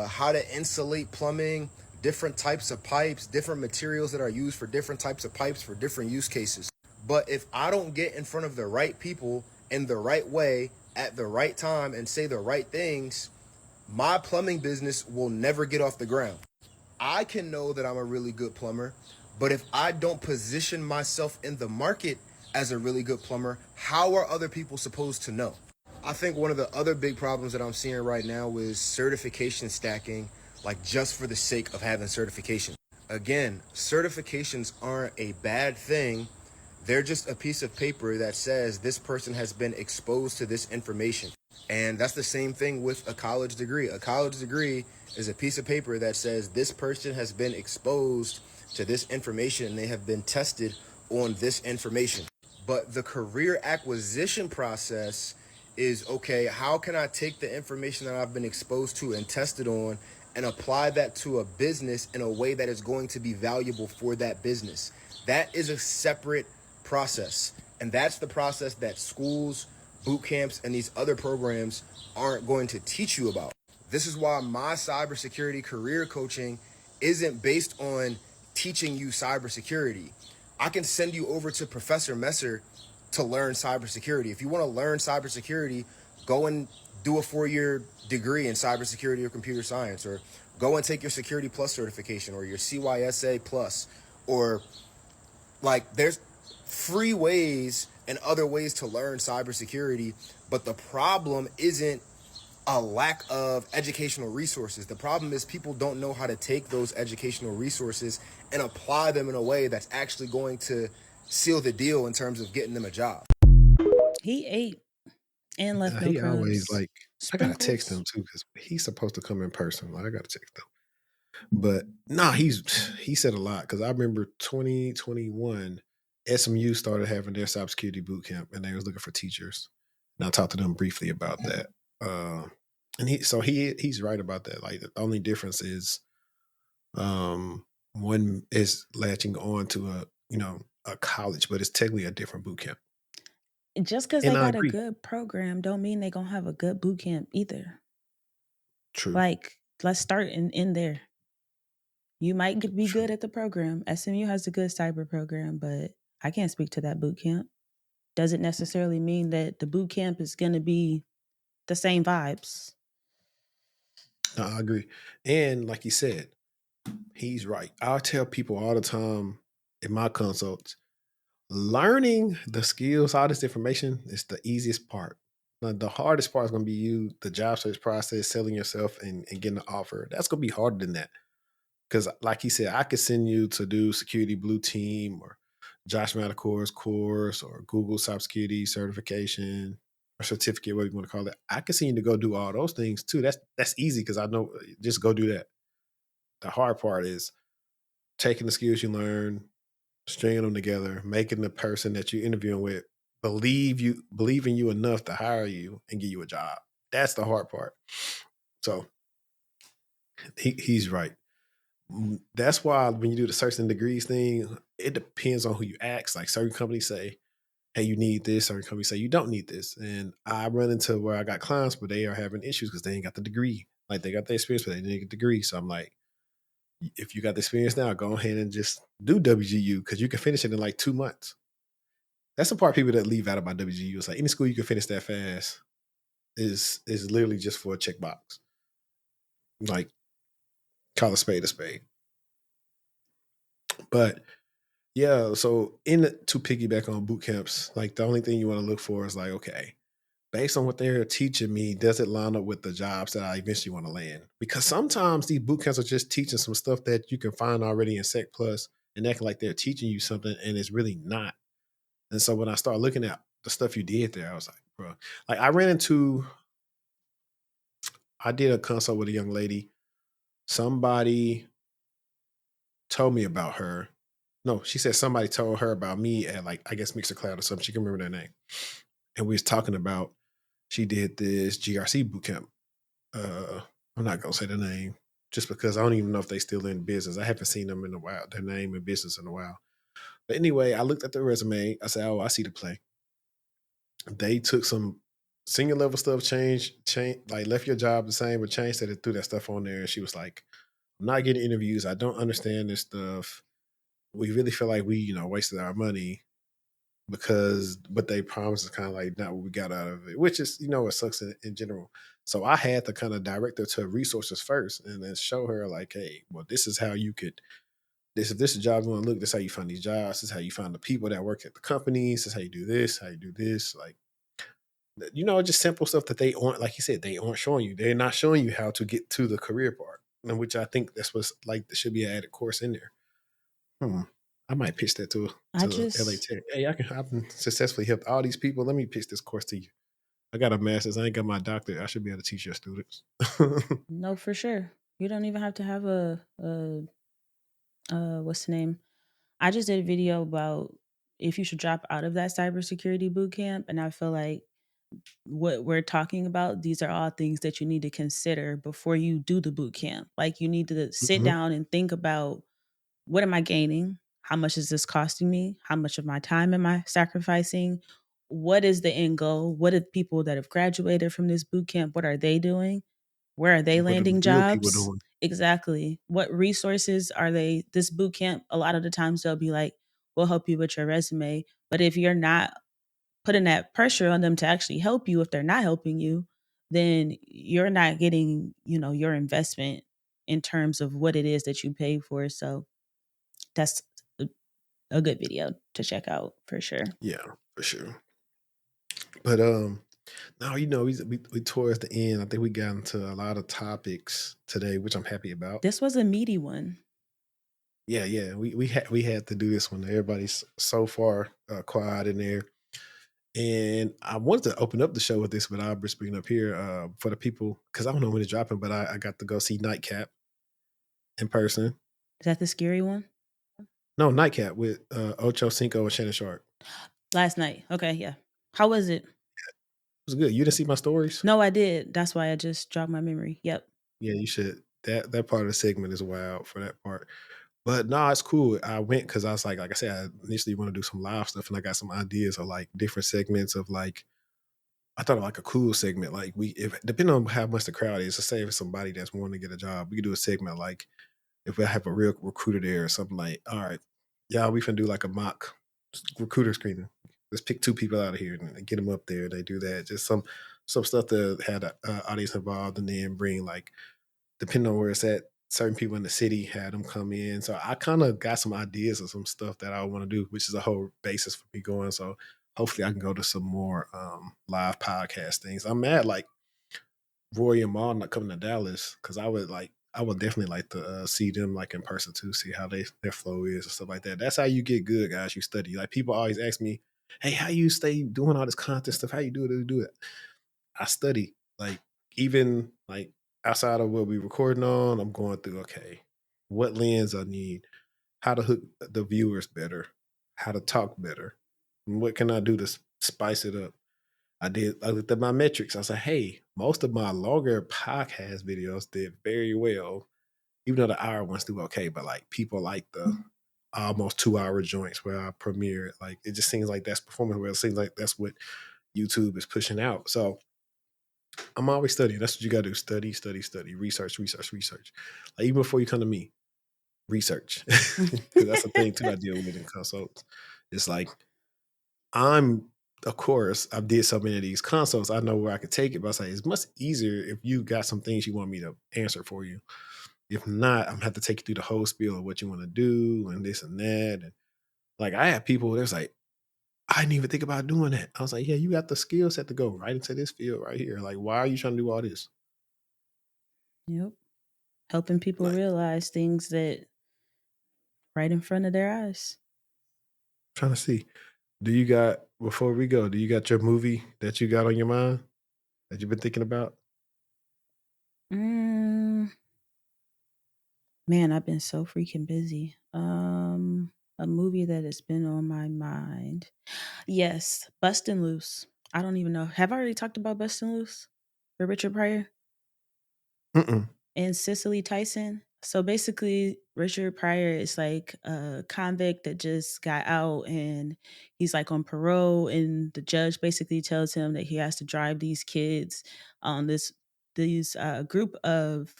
how to insulate plumbing, different types of pipes, different materials that are used for different types of pipes for different use cases. But if I don't get in front of the right people in the right way at the right time and say the right things, my plumbing business will never get off the ground. I can know that I'm a really good plumber, but if I don't position myself in the market as a really good plumber, how are other people supposed to know? I think one of the other big problems that I'm seeing right now is certification stacking, like just for the sake of having certification. Again, certifications aren't a bad thing. They're just a piece of paper that says this person has been exposed to this information. And that's the same thing with a college degree. A college degree is a piece of paper that says this person has been exposed to this information and they have been tested on this information. But the career acquisition process is, okay, how can I take the information that I've been exposed to and tested on and apply that to a business in a way that is going to be valuable for that business? That is a separate process. And that's the process that schools, boot camps, and these other programs aren't going to teach you about. This is why my cybersecurity career coaching isn't based on teaching you cybersecurity. I can send you over to Professor Messer to learn cybersecurity. If you want to learn cybersecurity, go and do a 4-year degree in cybersecurity or computer science, or go and take your Security Plus certification or your CYSA Plus, or like there's free ways and other ways to learn cybersecurity. But the problem isn't a lack of educational resources. The problem is people don't know how to take those educational resources and apply them in a way that's actually going to seal the deal in terms of getting them a job. He ate and left no He always crumbs. I gotta text him Sprinkles. too because he's supposed to come in person. Like, I gotta text him. But nah, he said a lot because I remember 2021, SMU started having their cybersecurity boot camp and they was looking for teachers. And I talked to them briefly about that. And he's right about that. Like, the only difference is one is latching on to a college, but it's technically a different boot camp. Just because And they I got a agree. good program don't mean they gonna have a good boot camp either. True. Like, let's start in there. You might be True. good at the program. SMU has a good cyber program, but I can't speak to that boot camp. Doesn't necessarily mean that the boot camp is going to be the same vibes. No, I agree. And like you said, he's right. I tell people all the time in my consults, learning the skills, all this information is the easiest part. Now, the hardest part is going to be the job search process, selling yourself and getting an offer. That's going to be harder than that. Because like he said, I could send you to do Security Blue Team or Josh Matacor's course or Google Cybersecurity certification or certificate, whatever you want to call it. I could send you to go do all those things too. That's easy because I know, just go do that. The hard part is taking the skills you learn, stringing them together, making the person that you're interviewing with believe in you enough to hire you and give you a job. That's the hard part. So he's right. That's why when you do the certain degrees thing, it depends on who you ask. Like, certain companies say, hey, you need this. Certain companies say you don't need this. And I run into where I got clients, but they are having issues because they ain't got the degree. Like, they got the experience, but they didn't get the degree. So I'm like, if you got the experience now, go ahead and just do WGU because you can finish it in like 2 months. That's the part people that leave out about WGU. It's like any school you can finish that fast is literally just for a checkbox. Like, call a spade a spade. But yeah, so to piggyback on boot camps, like, the only thing you want to look for is like, okay, based on what they're teaching me, does it line up with the jobs that I eventually want to land? Because sometimes these boot camps are just teaching some stuff that you can find already in Sec Plus and acting like they're teaching you something and it's really not. And so when I start looking at the stuff you did there, I was like, bro, like, I did a consult with a young lady. Somebody told me about her. No, she said somebody told her about me at, like, I guess Mixercloud or something. She can remember their name. And we was talking about, she did this GRC bootcamp. I'm not gonna say the name just because I don't even know if they still in business. I haven't seen them in a while, their name in business in a while. But anyway, I looked at their resume. I said, oh, I see the play. They took some senior level stuff, change, like, left your job the same, but changed it and threw that stuff on there. And she was like, I'm not getting interviews. I don't understand this stuff. We really feel like we, wasted our money because what they promised is kind of like not what we got out of it, which is, it sucks in general. So I had to kind of direct her to resources first and then show her, like, hey, well, this is how you could, if this is a job you want to look, this is how you find these jobs. This is how you find the people that work at the companies. This is how you do this, how you do this. Like, just simple stuff that they aren't, like you said, they aren't showing you. They're not showing you how to get to the career part, and which I think that's what's like, there should be an added course in there. I might pitch that to LA Tech. Hey, I've successfully helped all these people. Let me pitch this course to you. I got a master's. I ain't got my doctorate. I should be able to teach your students. No, for sure. You don't even have to have a what's the name? I just did a video about if you should drop out of that cybersecurity boot camp, and I feel like what we're talking about, these are all things that you need to consider before you do the boot camp. Like you need to sit Mhm. down and think about, what am I gaining? How much is this costing me? How much of my time am I sacrificing? What is the end goal? What are people that have graduated from this boot camp? What are they doing? Where are they What are the landing real people jobs? doing? Exactly. What resources are they? This boot camp, a lot of the times they'll be like, we'll help you with your resume. But if you're not putting that pressure on them to actually help you, if they're not helping you, then you're not getting, your investment in terms of what it is that you pay for. So that's a good video to check out for sure. Yeah, for sure. But now we towards the end. I think we got into a lot of topics today, which I'm happy about. This was a meaty one. Yeah. We had to do this one. Everybody's so far quiet in there, and I wanted to open up the show with this, but I'll just bring it up here for the people because I don't know when it's dropping, but I got to go see Nightcap in person. Is that the scary one? No, Nightcap with Ocho Cinco and Shannon Sharp. Last night. Okay, yeah. How was it? It was good. You didn't see my stories? No, I did. That's why I just jogged my memory. Yep. Yeah, you should. That part of the segment is wild for that part. But no, it's cool. I went because I was like I said, I initially want to do some live stuff, and I got some ideas of like different segments of like. I thought of like a cool segment, like if depending on how much the crowd is. To say if it's somebody that's wanting to get a job, we could do a segment like if we have a real recruiter there or something like, all right, yeah, we can do like a mock recruiter screening. Let's pick 2 people out of here and get them up there. They do that. Just some stuff that had an audience involved, and then bring like depending on where it's at, certain people in the city had them come in. So I kind of got some ideas of some stuff that I want to do, which is a whole basis for me going. So hopefully I can go to some more live podcast things. I'm mad like Roy and Maul not coming to Dallas because I would definitely like to see them like in person too, see how their flow is and stuff like that. That's how you get good, guys. You study. Like people always ask me, "Hey, how you stay doing all this content stuff? How you do it?" I study. Like even like outside of what we recording on, I'm going through. Okay, what lens I need, how to hook the viewers better, how to talk better, and what can I do to spice it up. I looked at my metrics. I said, hey, most of my longer podcast videos did very well, even though the hour ones do okay. But like people like the almost 2 hour joints where I premiere. Like it just seems like that's performing well. It seems like that's what YouTube is pushing out. So I'm always studying. That's what you gotta do. Study, research. Like even before you come to me, research. Because that's the thing too I deal with in consults. It's like of course, I've did so many of these consults, I know where I could take it, but I say it's much easier if you got some things you want me to answer for you. If not, I'm gonna have to take you through the whole spiel of what you want to do and this and that. And like I have people that's like, I didn't even think about doing that. I was like, yeah, you got the skill set to go right into this field right here. Like, why are you trying to do all this? Yep. Helping people Like, realize things that right in front of their eyes. trying to see. Before we go, do you got your movie that you got on your mind that you've been thinking about? Mm, man, I've been so freaking busy. A movie that has been on my mind. Yes, Bustin' Loose. I don't even know. Have I already talked about Bustin' Loose for Richard Pryor Mm-mm. and Cicely Tyson? So basically, Richard Pryor is like a convict that just got out and he's like on parole, and the judge basically tells him that he has to drive these kids on these group of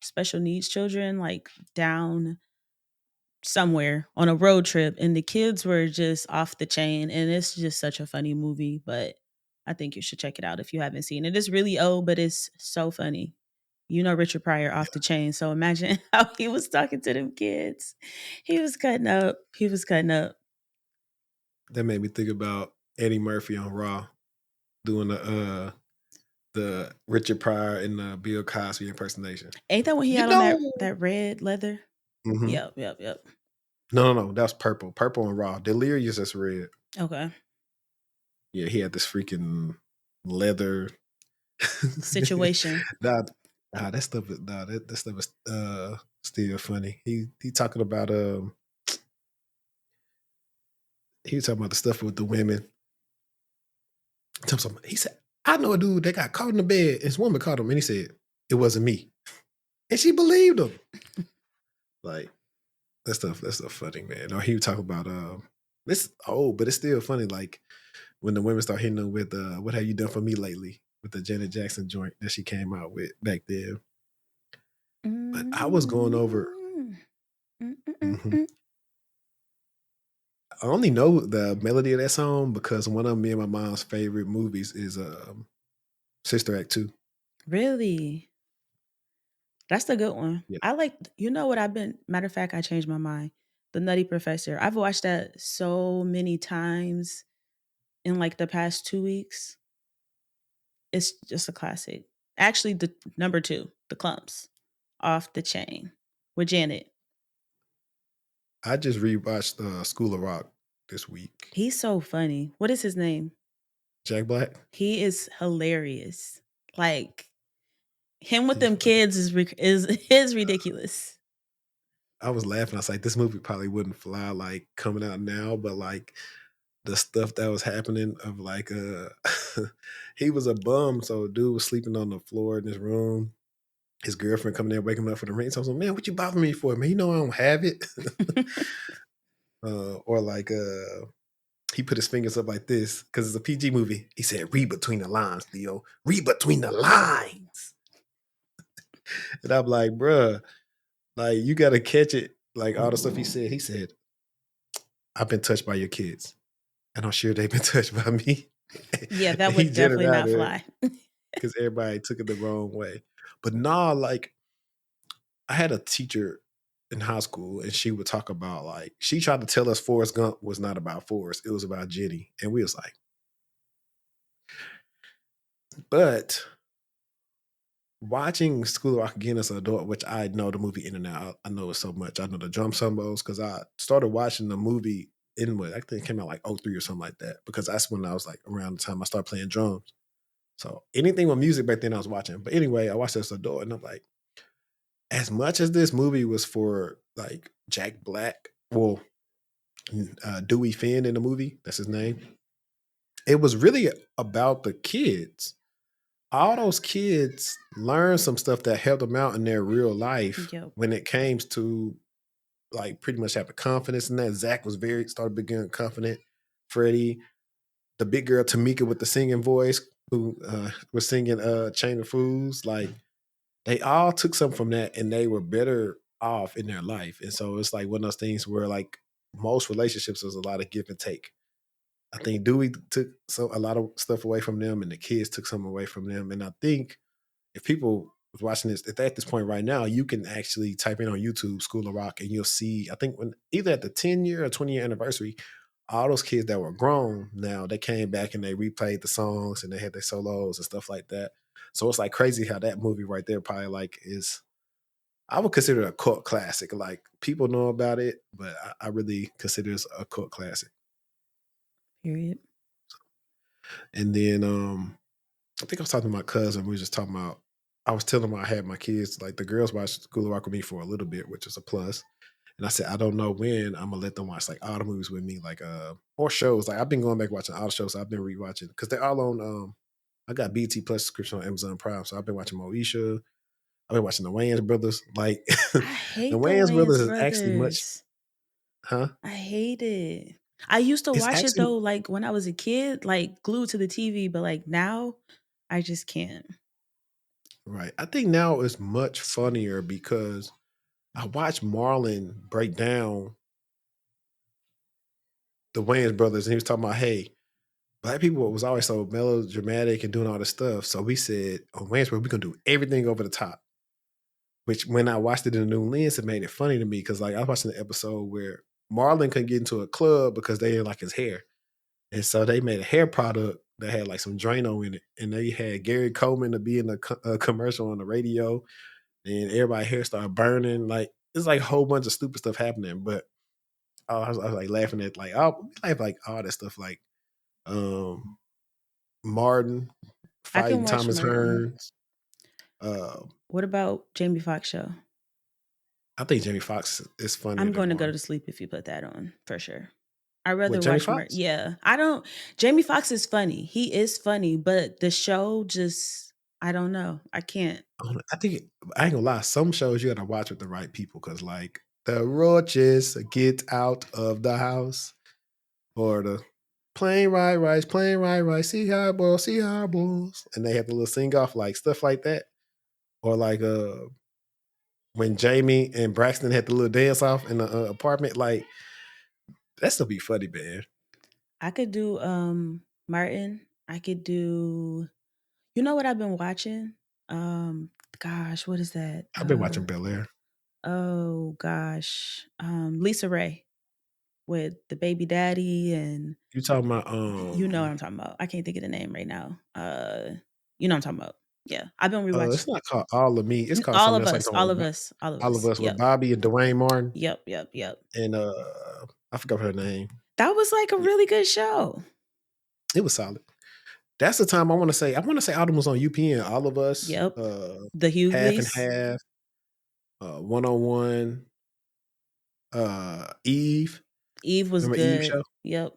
special needs children like down somewhere on a road trip, and the kids were just off the chain, and it's just such a funny movie. But I think you should check it out if you haven't seen it. It's really old, but it's so funny. Richard Pryor off the chain, so imagine how he was talking to them kids. He was cutting up. That made me think about Eddie Murphy on Raw doing the Richard Pryor and the Bill Cosby impersonation. Ain't that what he You had on that know. that red leather? Hmm. Yep. No, that's purple. Purple and Raw. Delirious is red. Okay. Yeah, he had this freaking leather Situation. that stuff is that stuff is still funny. He talking about he was talking about the stuff with the women. He said, I know a dude that got caught in the bed. His woman caught him, and he said, it wasn't me. And she believed him. Like, that stuff funny, man. Or he would talk about, it's old, but it's still funny. Like, when the women start hitting him with, what have you done for me lately? With the Janet Jackson joint that she came out with back then. But I was going over. I only know the melody of that song because one of me and my mom's favorite movies is Sister Act 2. Really? That's the good one. Yeah. I like, you know what matter of fact, I changed my mind. The Nutty Professor. I've watched that so many times in like the past 2 weeks. It's just a classic. Actually, the number 2, The Clumps, Off the Chain with Janet. I just rewatched School of Rock this week. He's so funny. What is his name? Jack Black. He is hilarious. Like, him with He's them funny. kids is ridiculous. I was laughing. I was like, this movie probably wouldn't fly like coming out now, but like the stuff that was happening of like he was a bum, so dude was sleeping on the floor in his room. His girlfriend coming there waking him up for the ring. So I was like, man, what you bothering me for? Man, you know I don't have it. Or like he put his fingers up like this because it's a PG movie. He said, read between the lines, Theo. Read between the lines. And I'm like, bruh, like you gotta catch it. Like all the stuff he said, I've been touched by your kids. And I'm sure they've been touched by me. Yeah, that He would definitely not generated fly. because everybody took it the wrong way. But nah, like I had a teacher in high school and she would talk about like she tried to tell us Forrest Gump was not about Forrest, it was about Jenny. And we was like, but watching School of Rock again as an adult, which I know the movie in and out, I know it so much. I know the drum solos because I started watching the movie in what I think it came out like 03 or something like that. Because that's when I was like around the time I started playing drums. So anything with music back then I was watching. But anyway, I watched this as an adult and I'm like, as much as this movie was for like Jack Black, well, Dewey Finn in the movie, that's his name. It was really about the kids. All those kids learned some stuff that helped them out in their real life Yep. when it came to like pretty much having confidence in that. Zach was started being confident. Freddie, the big girl Tamika with the singing voice who was singing Chain of Fools, like they all took something from that and they were better off in their life. And so it's like one of those things where like most relationships was a lot of give and take. I think Dewey took a lot of stuff away from them and the kids took something away from them. And I think if people was watching this, if they're at this point right now, you can actually type in on YouTube School of Rock and you'll see, I think when either at the 10-year or 20-year anniversary, all those kids that were grown now, they came back and they replayed the songs and they had their solos and stuff like that. So it's like crazy how that movie right there probably like is, I would consider it a cult classic. Like people know about it, but I really consider it a cult classic. Period. And then I think I was talking to my cousin. We were just talking about, I was telling him I had my kids, like the girls watched School of Rock with me for a little bit, which is a plus. And I said, I don't know when I'm gonna let them watch like all the movies with me, like or shows. Like I've been going back watching all the shows. So I've been rewatching because they're all on I got BT Plus subscription on Amazon Prime. So I've been watching Moesha. I've been watching the Wayans brothers. Like I the hate the Wayans brothers Wayans is actually much, brothers. I hate it. I used to it's watch it actually though, like when I was a kid, like glued to the TV, but like now, I just can't. right. I think now it's much funnier because I watched Marlon break down the Wayans brothers and he was talking about, hey, Black people was always so melodramatic and doing all this stuff. So we said on Wayans Brothers, we're gonna do everything over the top. Which when I watched it in a new lens, it made it funny to me because like I was watching the episode where Marlon couldn't get into a club because they didn't like his hair. And so they made a hair product that had like some Drano in it. And they had Gary Coleman to be in a commercial on the radio. And everybody's hair started burning. Like it's like a whole bunch of stupid stuff happening. But I was like laughing at like, oh, we laugh like all that stuff like Martin I can fighting watch Thomas Martin. Hearns. What about Jamie Foxx show? I think Jamie Foxx is funny. I'm going to go to sleep if you put that on, for sure. I rather Jamie watch Foxx? Yeah, I don't. Jamie Foxx is funny. He is funny, but the show just, I don't know. I can't. I think I ain't gonna lie. Some shows you gotta watch with the right people because, like, the roaches get out of the house, or the plain white rice, see how it boils, and they have to little sing off like stuff like that, or like when Jamie and Braxton had the little dance off in the apartment, like that still be funny, man. I could do Martin. I could do. You know what I've been watching? Gosh, what is that? I've been watching Bel Air. Oh gosh, Lisa Ray with the baby daddy, and You talking about you know what I'm talking about. I can't think of the name right now. You know what I'm talking about. Yeah, I've been rewatching. It's not called All of Me. It's called All something of else. Like us, all of us, all of All of us. Us with Yep, Bobby and Dwayne Martin yep. and I forgot her name. That was like a really good show. It was solid. That's the time I want to say Autumn was on UPN. All of Us. Yep. The Half and Hughleys. Half. 101. Eve. Eve was Remember Eve good. show? Yep.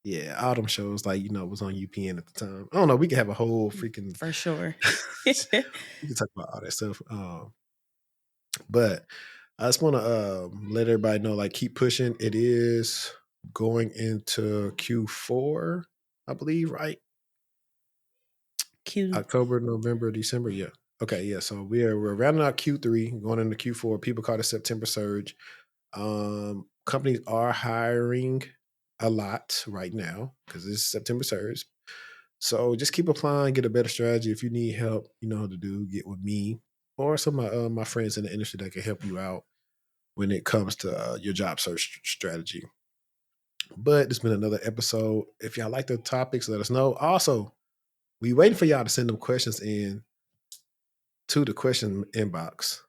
Yeah, Autumn shows was on UPN at the time. I don't know. We could have a whole freaking For sure. we can talk about all that stuff. But I just want to let everybody know, like, keep pushing. It is going into Q4, I believe, right? October, November, December. Yeah. Okay. Yeah. So we're rounding out Q3, going into Q4. People call it September surge. Companies are hiring a lot right now because it's September surge. So just keep applying, get a better strategy. If you need help, you know how to do. Get with me or some of my friends in the industry that can help you out when it comes to your job search strategy. But it's been another episode. If y'all like the topics, let us know. Also, we waiting for y'all to send them questions in to the question inbox.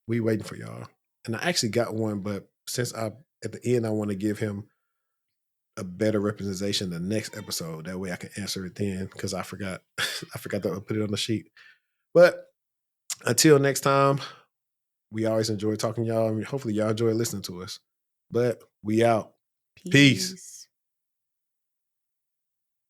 We waiting for y'all. And I actually got one, but since at the end, I want to give him a better representation the next episode. That way I can answer it then because I forgot. I forgot to put it on the sheet. But until next time, we always enjoy talking to y'all. I mean, hopefully y'all enjoy listening to us. But we out. Peace.